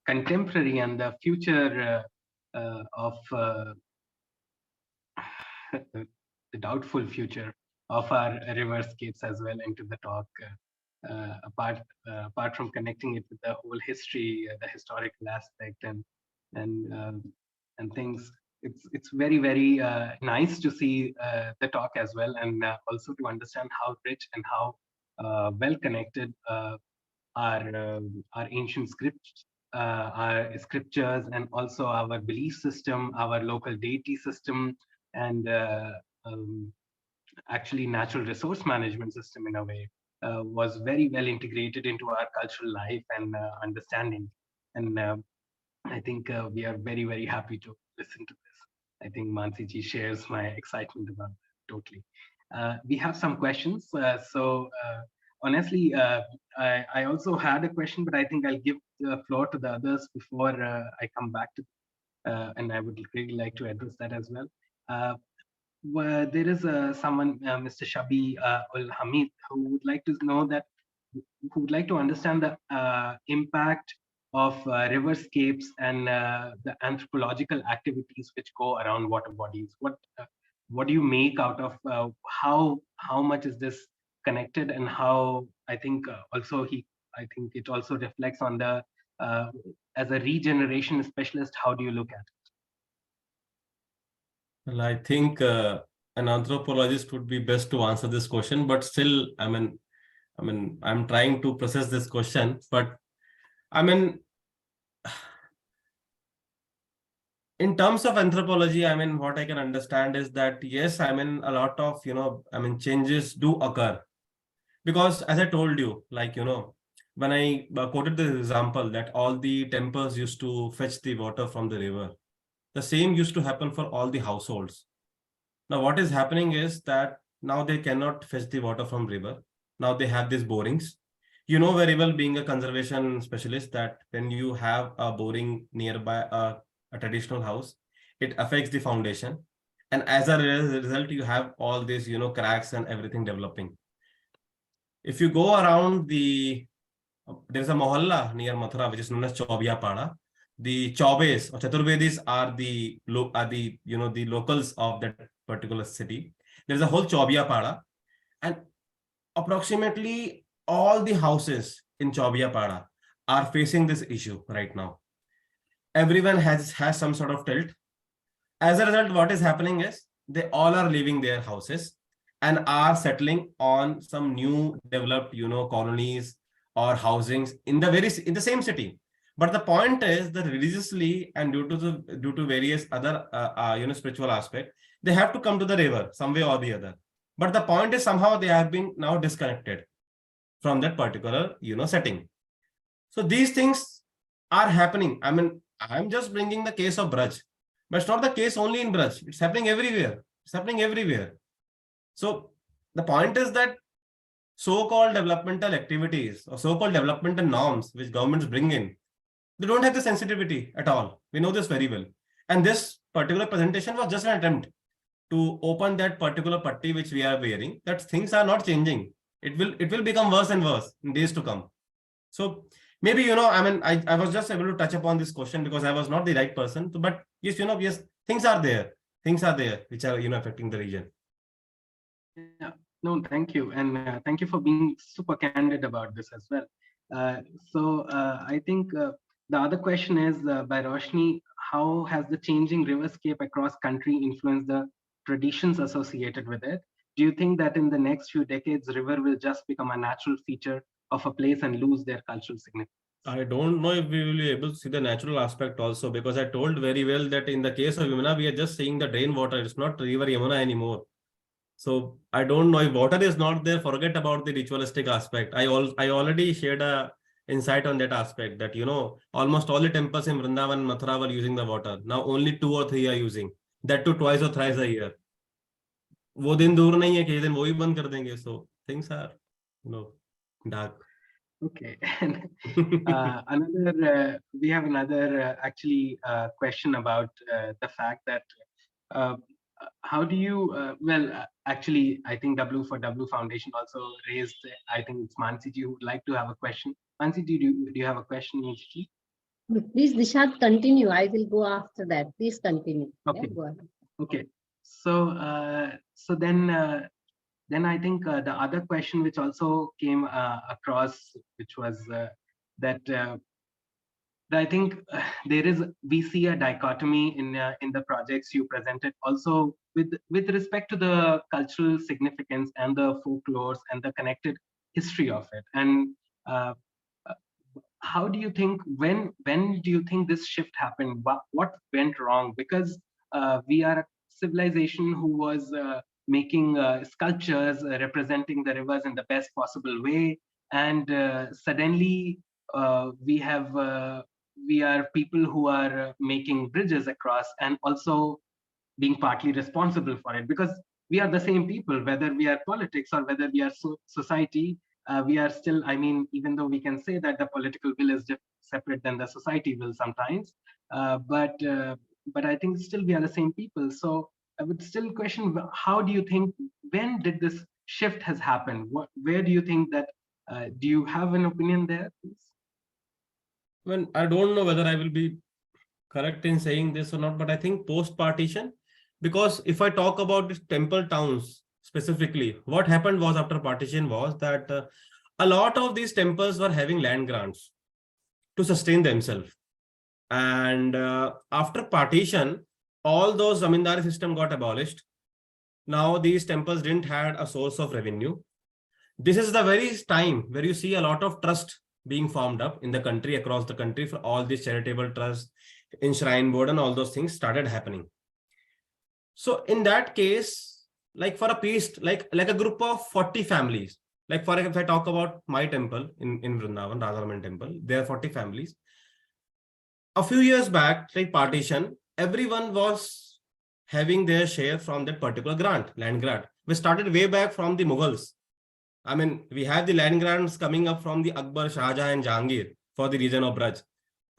contemporary and the future of the doubtful future of our riverscapes as well into the talk. Apart from connecting it with the whole history, the historical aspect, and things, it's very, very nice to see the talk as well, and also to understand how rich and how well connected our ancient scripts, our scriptures, and also our belief system, our local deity system, and actually natural resource management system in a way was very well integrated into our cultural life and understanding. And I think we are very, very happy to listen to this. I think Mansi ji shares my excitement about that totally. We have some questions. So honestly, I also had a question, but I think I'll give the floor to the others before I come back to, and I would really like to address that as well. There is someone, Mr. Shabi Ul Hamid, who would like to know that, who would like to understand the impact of riverscapes and the anthropological activities which go around water bodies. What do you make out of how much is this connected, and how I think I think it also reflects on the as a regeneration specialist, how do you look at it?
Well, I think an anthropologist would be best to answer this question, but still, I'm trying to process this question, but I mean, in terms of anthropology, what I can understand is that, yes, a lot of, changes do occur. Because as I told you, when I quoted the example that all the temples used to fetch the water from the river, the same used to happen for all the households. Now, what is happening is that now they cannot fetch the water from river. Now they have these borings. You know very well, being a conservation specialist, that when you have a boring nearby a traditional house, it affects the foundation. And as a result, you have all these, cracks and everything developing. If you go around there's a mohalla near Mathura, which is known as Chaubia Pada. The Chaubes or Chaturvedis are the locals of that particular city. There's a whole Chaubia Pada, and approximately all the houses in Chaubia Pada are facing this issue right now. Everyone has some sort of tilt. As a result, what is happening is they all are leaving their houses and are settling on some new developed, colonies or housings in the same city. But the point is that religiously and due to various other spiritual aspect, they have to come to the river some way or the other. But the point is somehow they have been now disconnected from that particular setting. So these things are happening. I'm just bringing the case of Braj, but it's not the case only in Braj. It's happening everywhere. It's happening everywhere. So the point is that so-called developmental activities or so-called developmental norms which governments bring in, they don't have the sensitivity at all. We know this very well. And this particular presentation was just an attempt to open that particular patti which we are wearing, that things are not changing. It will become worse and worse in days to come. So maybe, I was just able to touch upon this question because I was not the right person. But yes, yes, things are there. Things are there which are, affecting the region.
Yeah, no, thank you. And thank you for being super candid about this as well. I think the other question is by Roshni, how has the changing riverscape across country influenced the traditions associated with it? Do you think that in the next few decades, river will just become a natural feature of a place and lose their cultural significance?
I don't know if we will be able to see the natural aspect also, because I told very well that in the case of Yamuna, we are just seeing the drain water. It's not river Yamuna anymore. So I don't know if water is not there, forget about the ritualistic aspect. I already shared a insight on that aspect that, almost all the temples in Vrindavan and Mathura were using the water. Now only 2 or 3 are using. That too twice or thrice a year. वो दिन दूर नहीं है कि दिन वो ही बंद कर देंगे. So things are, dark.
Okay. We have another question about the fact that how do you, actually, I think W4W Foundation also raised, I think it's Mansi ji who would like to have a question. Mansi, do you have a question immediately?
Please, Nishant, continue. I will go after that. Please continue.
Okay.
Yeah, go ahead.
Okay. So then I think the other question which also came across, which was that I think we see a dichotomy in the projects you presented also with respect to the cultural significance and the folklores and the connected history of it. And how do you think, when do you think this shift happened? What went wrong? Because we are a civilization who was making sculptures representing the rivers in the best possible way, and suddenly we are people who are making bridges across and also being partly responsible for it, because we are the same people, whether we are politics or whether we are society. we are still, I mean, even though we can say that the political will is separate than the society will sometimes, but I think still we are the same people. So I would still question, how do you think, when did this shift has happened? Where do you think that, do you have an opinion there, please?
Well, I don't know whether I will be correct in saying this or not, but I think post-partition, because if I talk about these temple towns specifically, what happened was after partition was that a lot of these temples were having land grants to sustain themselves. And after partition, all those zamindari system got abolished. Now these temples didn't have a source of revenue. This is the very time where you see a lot of trust being formed up in the country, across the country, for all these charitable trusts, Shrine Board, and all those things started happening. So in that case, like for a piece, like a group of 40 families, like for if I talk about my temple in Vrindavan, Radharaman temple, there are 40 families. A few years back, like partition, everyone was having their share from that particular grant, land grant. We started way back from the Mughals. I mean, we have the land grants coming up from the Akbar, Shah Jahan, and Jahangir for the region of Braj.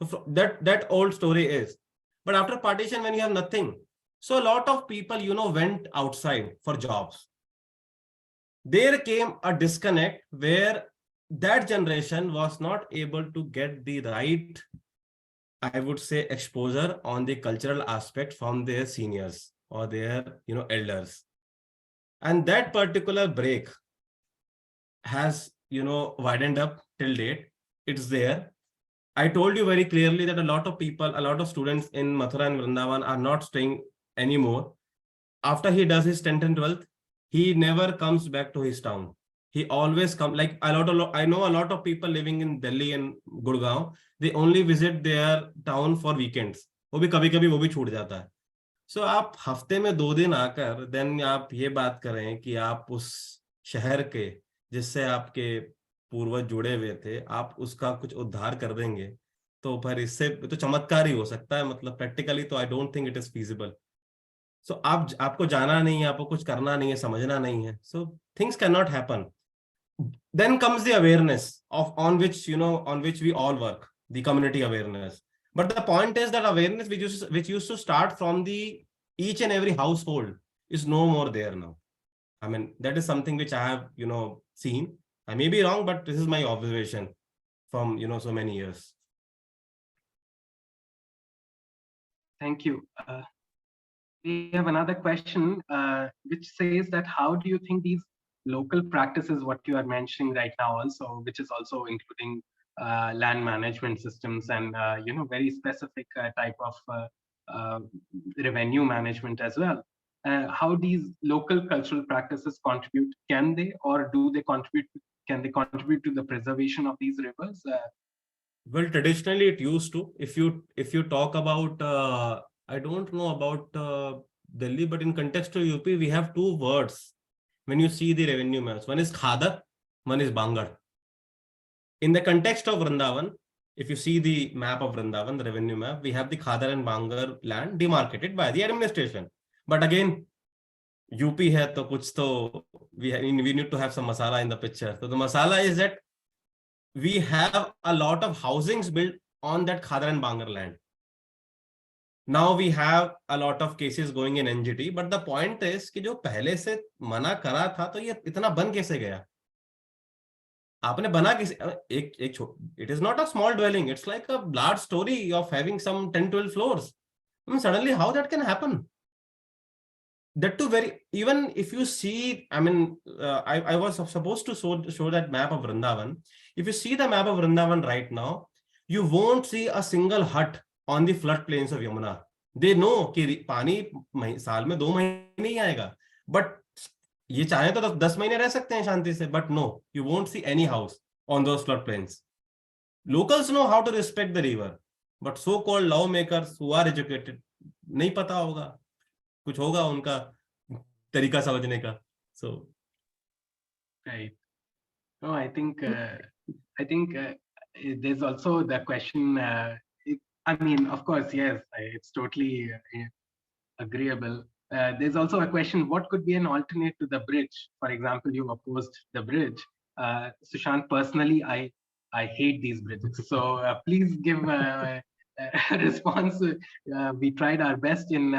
So that old story is. But after partition, when you have nothing, so a lot of people, went outside for jobs. There came a disconnect where that generation was not able to get the right, I would say, exposure on the cultural aspect from their seniors or their, elders. And that particular break has, widened up till date. It's there. I told you very clearly that a lot of people, a lot of students in Mathura and Vrindavan are not staying anymore. After he does his 10th and 12th, he never comes back to his town. He always comes, like I know a lot of people living in Delhi and Gurgaon, they only visit their town for weekends. वो भी कभी-कभी वो भी छूट जाता है. So आप हफ्ते में 2 दिन आकर then आप ये बात करें कि आप उस शहर के जिससे आपके पूर्वज जुड़े हुए थे, आप उसका कुछ उद्धार कर देंगे, तो फिर इससे तो चमत्कार ही हो सकता है. मतलब प्रैक्टिकली तो I don't think it is feasible. So आपको जाना नहीं है, आपको कुछ करना नहीं है, समझना नहीं है, so things can not happen. Then comes the awareness on which we all work, the community awareness. But the point is that awareness which used to start from the each and every household is no more there now. I mean, that is something which I have, seen. I may be wrong, but this is my observation from, so many years.
Thank you. We have another question, which says that how do you think these local practices, what you are mentioning right now also, which is also including land management systems and, very specific type of revenue management as well. How these local cultural practices contribute? Can they, or do they contribute? Can they contribute to the preservation of these rivers?
Well, traditionally it used to. If you talk about, I don't know about Delhi, but in context to UP, we have 2 words when you see the revenue maps. One is Khadar, one is Bangar. In the context of Vrindavan, if you see the map of Vrindavan, the revenue map, we have the Khadar and Bangar land demarcated by the administration. But again, UP hai to kuch to we need to have some masala in the picture. So the masala is that we have a lot of housings built on that Khadar and Bangar land. Now we have a lot of cases going in NGT, but the point is कि जो पहले से मना करा था तो ये इतना बन कैसे गया? आपने बना किसी it is not a small dwelling, it's like a large story of having some 10-12 floors. I mean, suddenly how that can happen? That too very, even if you see, I mean, I was supposed to show that map of Vrindavan. If you see the map of Vrindavan right now, you won't see a single hut on the floodplains of Yamuna. They know कि पानी साल में 2 महीने ही आएगा, but ये चाहे तो 10 महीने रह सकते हैं शांति से, but no, you won't see any house on those floodplains. Locals know how to respect the river, but so-called lawmakers who are educated, नहीं पता होगा, कुछ होगा उनका तरीका समझने का. So,
right. No, I think there's also the question. I mean, of course, yes, it's totally agreeable. There's also a question: what could be an alternate to the bridge? For example, you opposed the bridge. Sushant, personally, I hate these bridges. So please give a response. We tried our best in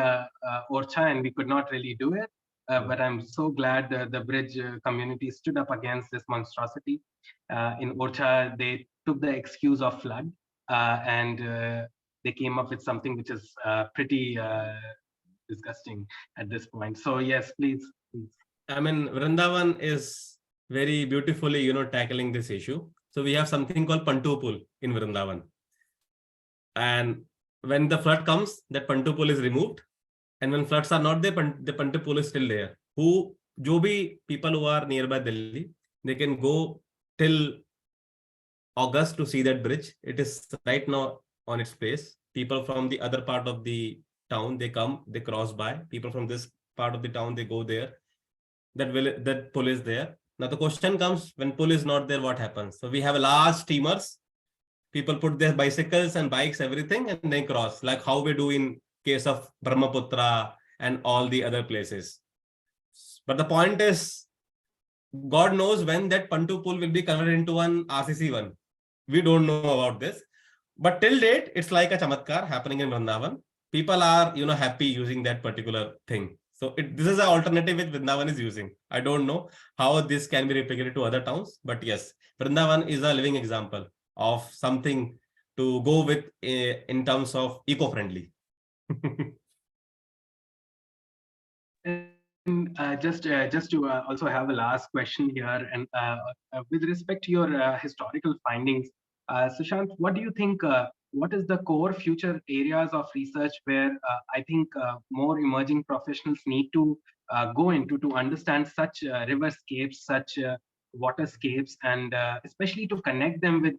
Orcha and we could not really do it. But I'm so glad the bridge community stood up against this monstrosity. In Orcha, they took the excuse of flood and they came up with something which is pretty disgusting at this point. So yes, please.
I mean, Vrindavan is very beautifully, tackling this issue. So we have something called Pantu Pool in Vrindavan. And when the flood comes, that Pantu Pool is removed. And when floods are not there, the Pantu Pool is still there. People who are nearby Delhi, they can go till August to see that bridge. It is right now on its place. People from the other part of the town, they come, they cross by. People from this part of the town, they go there. That pull is there. Now the question comes, when pull is not there, what happens? So we have large steamers. People put their bicycles and bikes, everything, and they cross, like how we do in case of Brahmaputra and all the other places. But the point is, God knows when that Pantu pool will be converted into an RCC one. We don't know about this. But till date, it's like a chamatkar happening in Vrindavan. People are, happy using that particular thing. So this is an alternative which Vrindavan is using. I don't know how this can be replicated to other towns, but yes, Vrindavan is a living example of something to go with in terms of eco-friendly.
Just to also have a last question here, and with respect to your historical findings, Sushant, what do you think? What is the core future areas of research where I think more emerging professionals need to go into to understand such riverscapes, such waterscapes, and especially to connect them with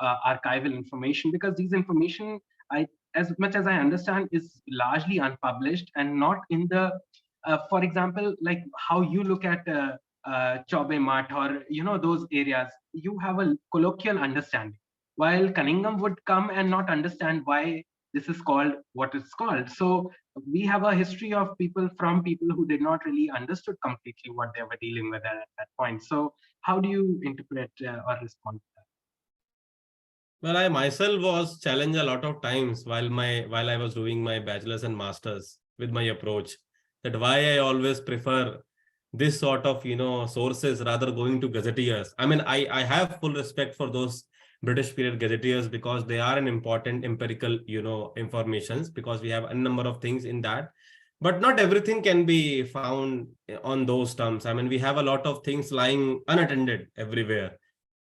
archival information, because these information, as much as I understand, is largely unpublished and not in the for example, like how you look at Chobe Mat or those areas, you have a colloquial understanding, while Cunningham would come and not understand why this is called what it's called. So we have a history of people who did not really understood completely what they were dealing with at that point. So how do you interpret or respond to that?
Well, I myself was challenged a lot of times while I was doing my bachelor's and master's with my approach, that why I always prefer this sort of sources rather going to gazetteers. I mean, I have full respect for those British period gazetteers because they are an important empirical informations, because we have a number of things in that, but not everything can be found on those terms. I mean, we have a lot of things lying unattended everywhere.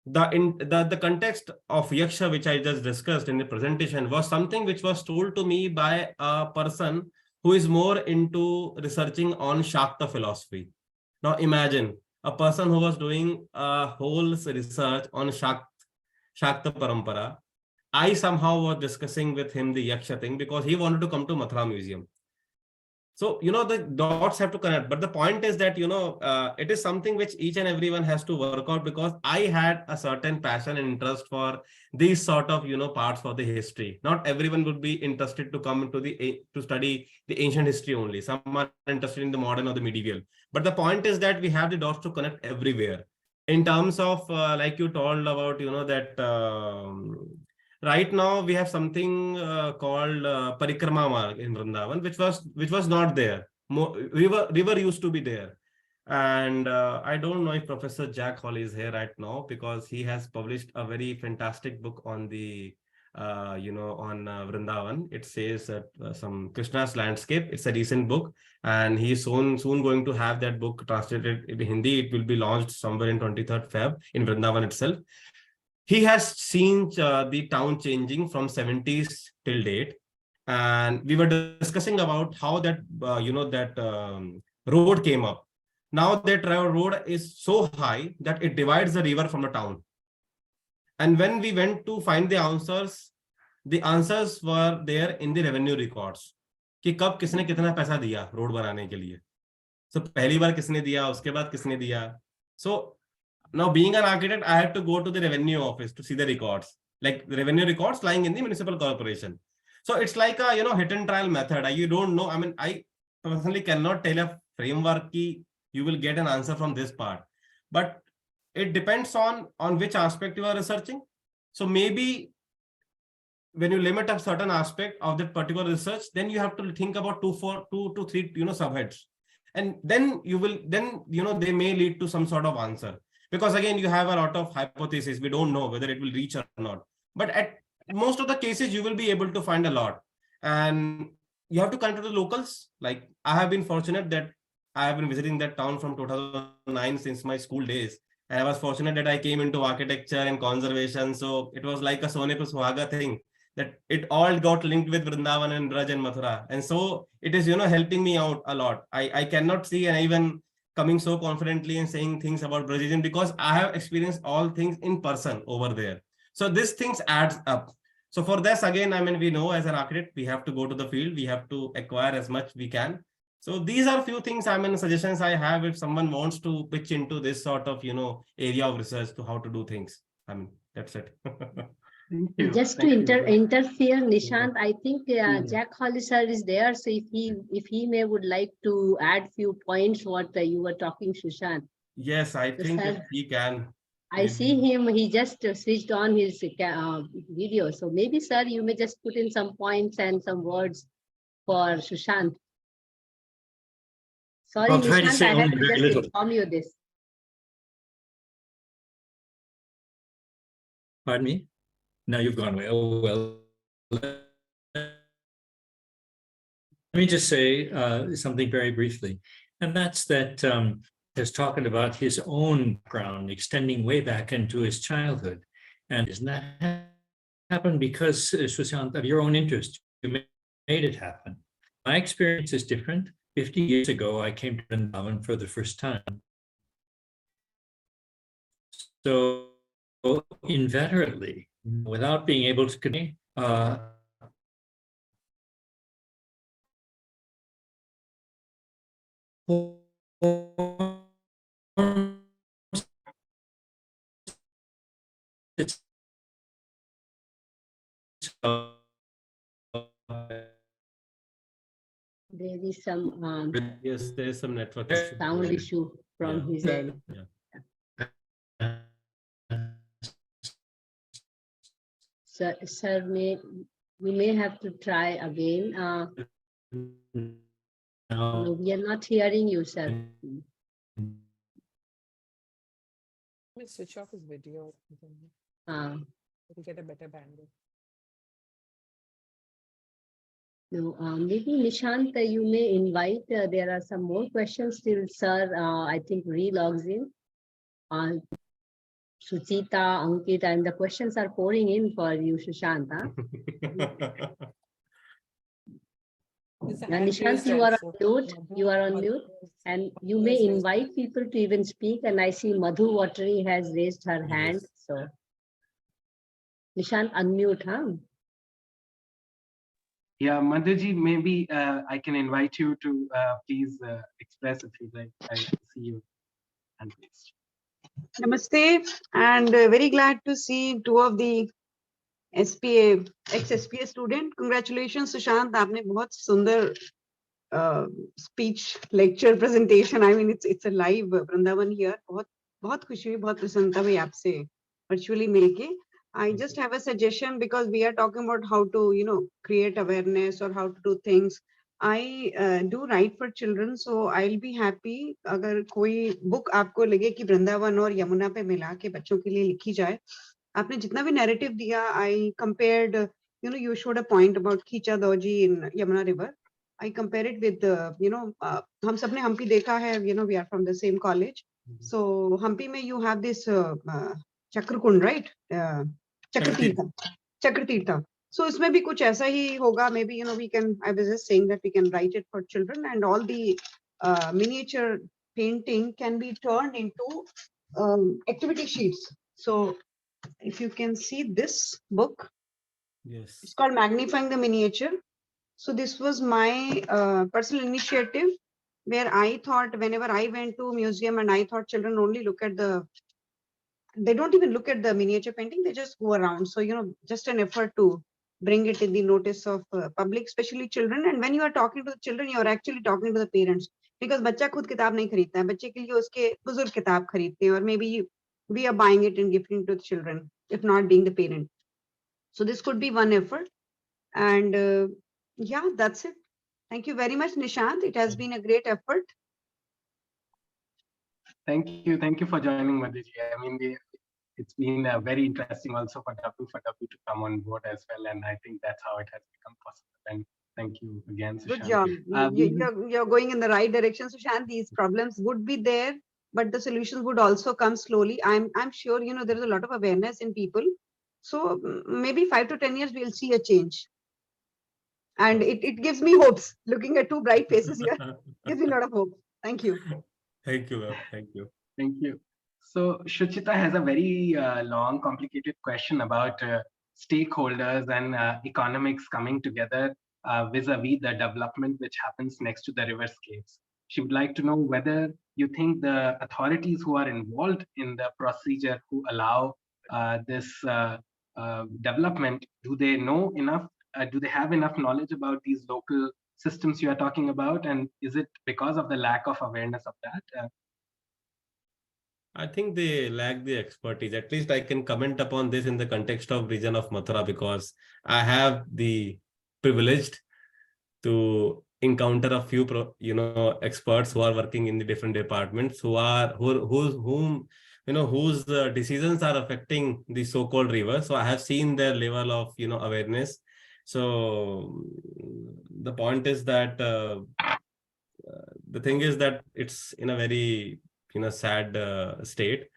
The context of Yaksha, which I just discussed in the presentation, was something which was told to me by a person who is more into researching on Shakta philosophy. Now imagine a person who was doing a whole research on Shakta Parampara. I somehow was discussing with him the Yaksha thing because he wanted to come to Mathura Museum. So, the dots have to connect. But the point is that, it is something which each and everyone has to work out, because I had a certain passion and interest for these sort of, parts for the history. Not everyone would be interested to come to study the ancient history only. Some are interested in the modern or the medieval. But the point is that we have the dots to connect everywhere. In terms of, like you told about, that right now we have something called Parikrama Marg in Vrindavan, which was not there. River used to be there. And I don't know if Professor Jack Hall is here right now, because he has published a very fantastic book on the on Vrindavan. It says some Krishna's landscape. It's a recent book, and he's soon going to have that book translated in Hindi. It will be launched somewhere in 23rd Feb in Vrindavan itself. He has seen the town changing from 70s till date, and we were discussing about how that road came up. Now that road is so high that it divides the river from the town. And when we went to find the answers were there in the revenue records. कि कब किसने कितना पैसा दिया road बनाने के लिए. So पहली बार किसने दिया, उसके बाद किसने दिया. So now, being an architect, I had to go to the revenue office to see the records, like the revenue records lying in the municipal corporation. So it's like a hit and trial method. You don't know. I mean, I personally cannot tell a framework key you will get an answer from this part, but it depends on which aspect you are researching. So maybe when you limit a certain aspect of that particular research, then you have to think about two to three, subheads. And then they may lead to some sort of answer. Because again, you have a lot of hypotheses. We don't know whether it will reach or not. But at most of the cases, you will be able to find a lot. And you have to connect to the locals. Like I have been fortunate that I have been visiting that town from 2009 since my school days. And I was fortunate that I came into architecture and conservation. So it was like a Sone Pe Suhaga thing, that it all got linked with Vrindavan and Braj and Mathura. And so it is, helping me out a lot. I cannot see, and even coming so confidently and saying things about Brajism because I have experienced all things in person over there. So these things adds up. So for this, again, I mean, we know as an architect, we have to go to the field, we have to acquire as much we can. So these are few things, I mean, suggestions I have if someone wants to pitch into this sort of, area of research to how to do things. I mean, that's it.
Just to interfere, Nishant, I think Jack Holly sir is there. So if he would like to add few points what you were talking, Sushant.
Yes, I think
sir,
if he can.
I see him. He just switched on his video. So maybe, sir, you may just put in some points and some words for Sushant. Sorry, Nishant, I had to just inform you this.
Pardon me? Now you've gone away. Oh, well. Let me just say something very briefly. And that's that he's talking about his own background extending way back into his childhood. And doesn't that happen because, Sushant, of your own interest? You made it happen. My experience is different. 50 years ago, I came to Vrindavan for the first time. So inveterately, without being able to convey,
There is some
yes, there is some network
sound issue from his end. Sir, we may have to try again. No, we are not hearing you, sir.
Let's switch off his video. We'll get a better bandwidth.
No, maybe Nishant, you may invite. There are some more questions till sir. I think re-logs in. Suchita, Ankita, and the questions are pouring in for you, Sushant. Nishant, you are on mute. You are on mute, and you may invite people to even speak. And I see Madhu Wattery has raised her hand. So, Nishant, unmute, huh?
Yeah, Madhuji, maybe I can invite you to please express if you'd like. I see you.
Namaste, and very glad to see two of the SPA, ex-SPA student. Congratulations, Sushant. आपने बहुत सुंदर speech, lecture, presentation. I mean, it's a live Vrindavan here. बहुत खुशी हुई, बहुत प्रसन्नता हुई आपसे virtually मिलके. I just have a suggestion because we are talking about how to, create awareness or how to do things. I do write for children, so I'll be happy अगर कोई book आपको लगे कि वृंदावन और यमुना पे मिला के बच्चों के लिए लिखी जाए. आपने जितना भी narrative दिया, I compared, you showed a point about Khicha Doji in Yamuna River. I compare it with, हम सबने हम्पी देखा है, we are from the same college. So Hampi में you have this Chakrakund, right? Chakratirtha. So इसमें भी कुछ ऐसा ही होगा. Maybe we can. I was just saying that we can write it for children, and all the miniature painting can be turned into activity sheets. So if you can see this book,
yes,
it's called Magnifying the Miniature. So this was my personal initiative, where I thought whenever I went to museum and I thought children only look at they don't even look at the miniature painting, they just go around. So, just an effort to bring it in the notice of public, especially children. And when you are talking to the children, you are actually talking to the parents. Because बच्चा खुद किताब नहीं खरीदता है, बच्चे के लिए उसके बुजुर्ग किताब खरीदते हैं, और maybe we are buying it and gifting to the children, if not being the parent. So this could be one effort. And yeah, that's it. Thank you very much, Nishant. It has been a great effort.
Thank you for joining, Madhiji. I mean, it's been very interesting also for W4W to come on board as well, and I think that's how it has become possible. And thank you again,
Good
Sushant.
job.
We will-
You're going in the right direction, Sushant. These problems would be there, but the solutions would also come slowly. I'm sure, you know, there is a lot of awareness in people. So maybe 5 to 10 years, we'll see a change. And it gives me hopes. Looking at two bright faces here gives me a lot of hope. Thank you.
Thank you, ma'am. Thank you.
Thank you. So Shuchita has a very long, complicated question about stakeholders and economics coming together vis-a-vis the development which happens next to the riverscapes. She would like to know whether you think the authorities who are involved in the procedure who allow this development, do they know enough? Do they have enough knowledge about these local systems you are talking about? And is it because of the lack of awareness of that?
I think they lack the expertise. At least I can comment upon this in the context of region of Mathura, because I have the privileged to encounter a few experts who are working in the different departments, whom whose decisions are affecting the so-called river. So I have seen their level of awareness. So the point is that the thing is that it's in a very sad state.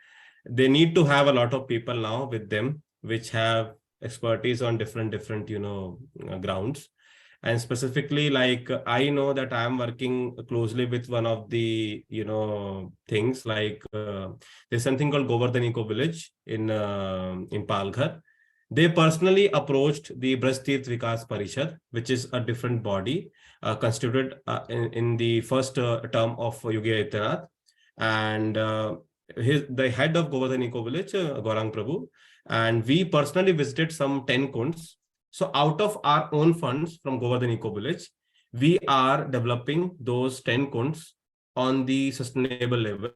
They need to have a lot of people now with them which have expertise on different grounds. And specifically, like, I know that I am working closely with one of the things like there's something called Govardhan Eco Village in Palghar. They personally approached the Brajtirth Vikas Parishad, which is a different body constituted in the first term of Yogi Adityanath. And the head of Govardhan Eco Village, Gaurang Prabhu, and we personally visited some 10 kunds. So out of our own funds from Govardhan Eco Village, we are developing those 10 kunds on the sustainable level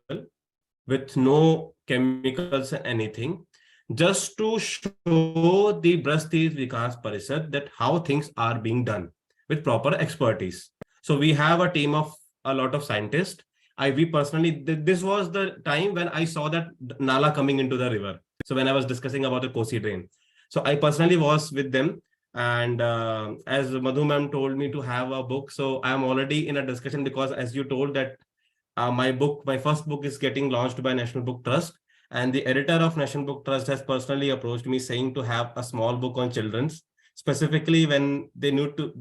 with no chemicals and anything, just to show the Brajtirth Vikas Parishad that how things are being done with proper expertise. So we have a team of a lot of scientists. We personally, this was the time when I saw that Nala coming into the river. So when I was discussing about the Kosi drain. So I personally was with them. And as Madhu ma'am told me to have a book, so I am already in a discussion, because as you told that my first book is getting launched by National Book Trust. And the editor of National Book Trust has personally approached me saying to have a small book on children's, specifically when they need to,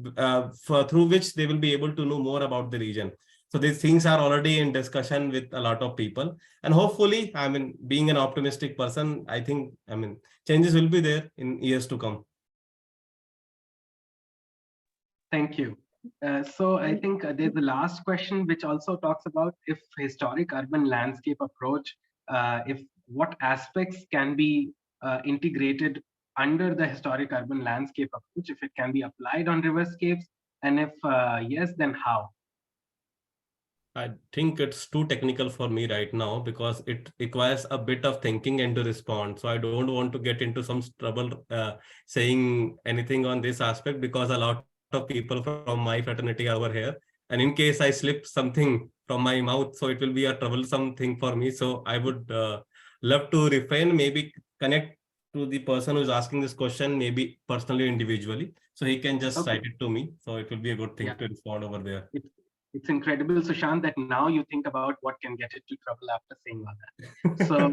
through which they will be able to know more about the region. So these things are already in discussion with a lot of people. And hopefully, I mean, being an optimistic person, I think, changes will be there in years to come.
Thank you. So I think there's the last question, which also talks about if historic urban landscape approach, if what aspects can be integrated under the historic urban landscape approach, if it can be applied on riverscapes, and if yes, then how?
I think it's too technical for me right now, because it requires a bit of thinking and to respond. So I don't want to get into some trouble saying anything on this aspect, because a lot of people from my fraternity are over here. And in case I slip something from my mouth, so it will be a troublesome thing for me. So I would love to refrain, maybe connect to the person who's asking this question, maybe personally, individually. So he can just cite it to me. So it will be a good thing to respond over there.
It's incredible, Sushant, that now you think about what can get into trouble after saying all that. So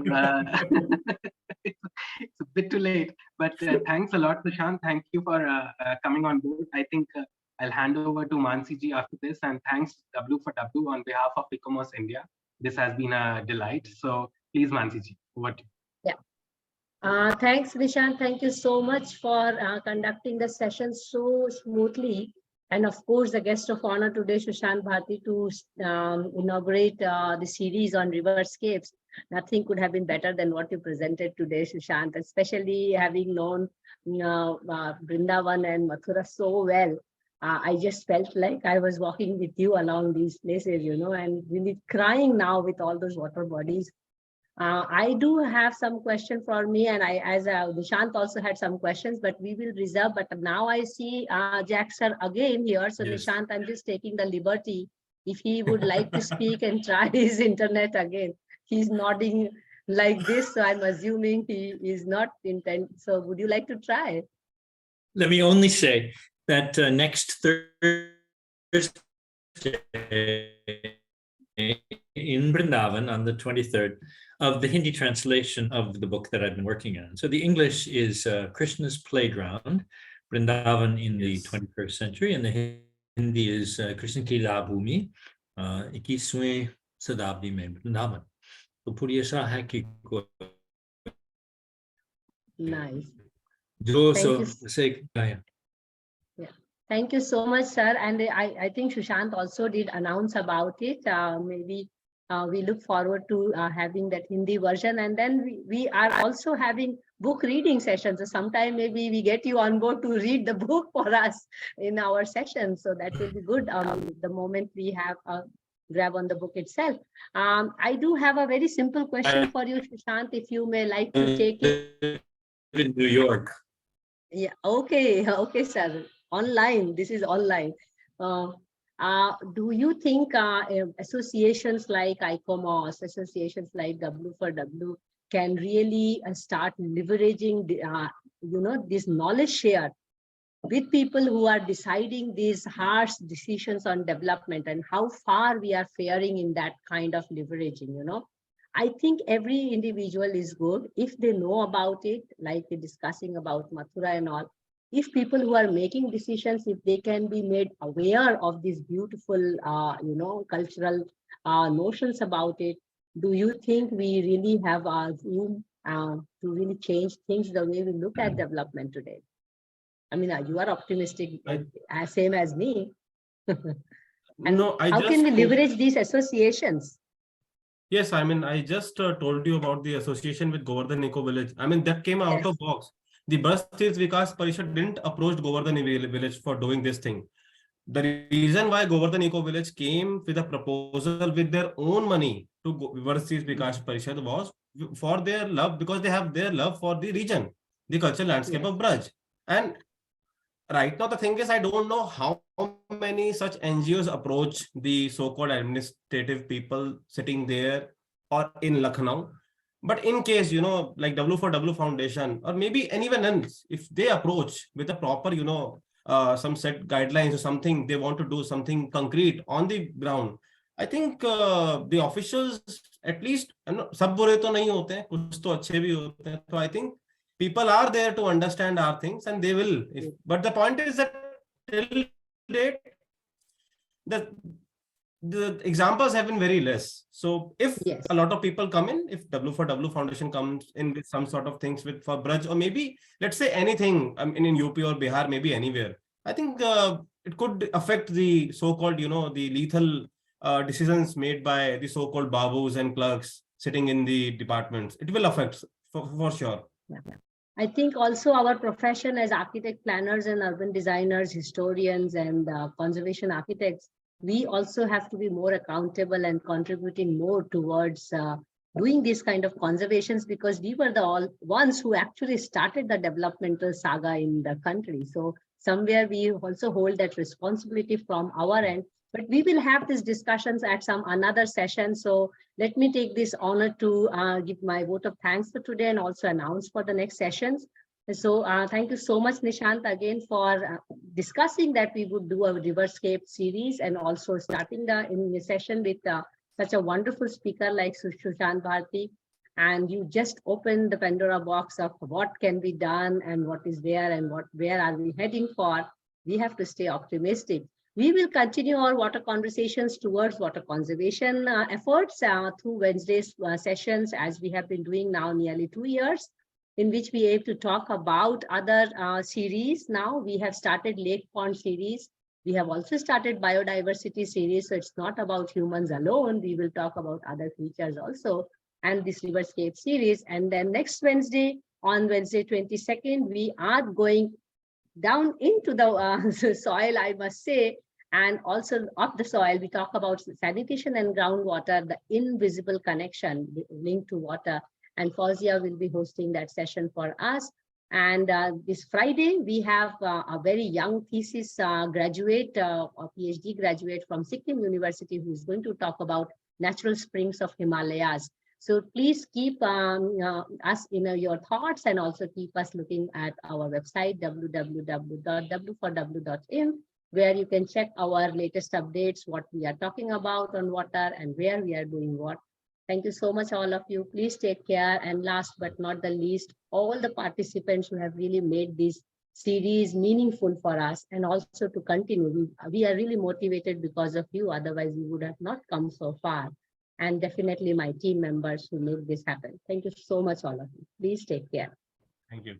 it's a bit too late, but thanks a lot, Sushant. Thank you for coming on board. I think I'll hand over to Mansi ji after this, and thanks W4W on behalf of ICOMOS India. This has been a delight. So please, Mansi ji, over to you.
Yeah. Thanks, Nishant. Thank you so much for conducting the session so smoothly. And of course, the guest of honor today, Sushant Bharati, to inaugurate the series on riverscapes. Nothing could have been better than what you presented today, Sushant, especially having known Vrindavan and Mathura so well. I just felt like I was walking with you along these places, and really crying now with all those water bodies. I do have some question for me, and as Nishant also had some questions, but we will reserve. But now I see Jack sir again here. So
Yes.
Nishant, I'm just taking the liberty. If he would like to speak and try his internet again, he's nodding like this. So I'm assuming he is not intent. So would you like to try?
Let me only say that next Thursday in Vrindavan on the 23rd of the Hindi translation of the book that I've been working on. So the English is Krishna's Playground, Vrindavan in the 21st century, and the Hindi is Krishna ki La Bhumi, 21वें शताब्दी में वृंदावन. तो पूरी ऐसा है कि
Nice.
जो
Thank you.
से
Thank you so much, sir. And I think Sushant also did announce about it. Maybe we look forward to having that Hindi version. And then we are also having book reading sessions. So sometime maybe we get you on board to read the book for us in our session. So that will be good the moment we have a grab on the book itself. I do have a very simple question for you, Sushant, if you may like to take it.
In New York.
Yeah, okay, okay, sir. Online, this is online. Do you think associations like ICOMOS, associations like W4W can really start leveraging, this knowledge share with people who are deciding these harsh decisions on development, and how far we are faring in that kind of leveraging, I think every individual is good if they know about it, like discussing about Mathura and all. If people who are making decisions, if they can be made aware of these beautiful, cultural notions about it, do you think we really have room to really change things the way we look at development today? I mean, you are optimistic, same as me. And
No,
how can we leverage these associations?
Yes, I mean, I just told you about the association with Govardhan Eco Village. I mean, that came out of box. The Bastis Vikas Parishad didn't approach Govardhan Village for doing this thing. The reason why Govardhan Eco Village came with a proposal with their own money to Bastis Vikas Parishad was for their love, because they have their love for the region, the cultural landscape of Braj. And right now, the thing is, I don't know how many such NGOs approach the so-called administrative people sitting there or in Lucknow. But in case, like W4W Foundation or maybe anyone else, if they approach with a proper, some set guidelines or something, they want to do something concrete on the ground, I think the officials, at least, sab bure to nahi hote hain, kuch to achhe bhi hote hain. So I think people are there to understand our things, and they will. But the point is that till date, the examples have been very less. So if a lot of people come in, if W4W Foundation comes in with some sort of things for Braj, or maybe let's say anything in UP or Bihar, maybe anywhere, I think it could affect the so-called, the lethal decisions made by the so-called babus and clerks sitting in the departments. It will affect for sure.
I think also our profession as architect planners and urban designers, historians and conservation architects, we also have to be more accountable and contributing more towards doing this kind of conservations, because we were the ones who actually started the developmental saga in the country. So somewhere we also hold that responsibility from our end. But we will have these discussions at some another session. So let me take this honor to give my vote of thanks for today and also announce for the next sessions. So thank you so much, Nishant, again for discussing that we would do a Riverscape series, and also starting in the session with such a wonderful speaker like Sushant Bharati. And you just opened the Pandora box of what can be done and what is there and where are we heading for. We have to stay optimistic. We will continue our water conversations towards water conservation efforts through Wednesdays sessions, as we have been doing now nearly 2 years, in which we aim to talk about other series. Now we have started Lake Pond series. We have also started biodiversity series. So it's not about humans alone. We will talk about other creatures also, and this Riverscape series. And then next Wednesday, on Wednesday 22nd, we are going down into the soil, I must say, And also of the soil, we talk about sanitation and groundwater, the invisible connection linked to water. And Fauzia will be hosting that session for us. And this Friday, we have a very young thesis graduate, a PhD graduate from Sikkim University, who is going to talk about natural springs of Himalayas. So please keep us in your thoughts, and also keep us looking at our website, www.w4w.in, where you can check our latest updates, what we are talking about on water and where we are doing what. Thank you so much, all of you. Please take care. And last but not the least, all the participants who have really made this series meaningful for us, and also to continue. We are really motivated because of you. Otherwise, we would have not come so far. And definitely my team members who make this happen. Thank you so much, all of you. Please take care.
Thank you.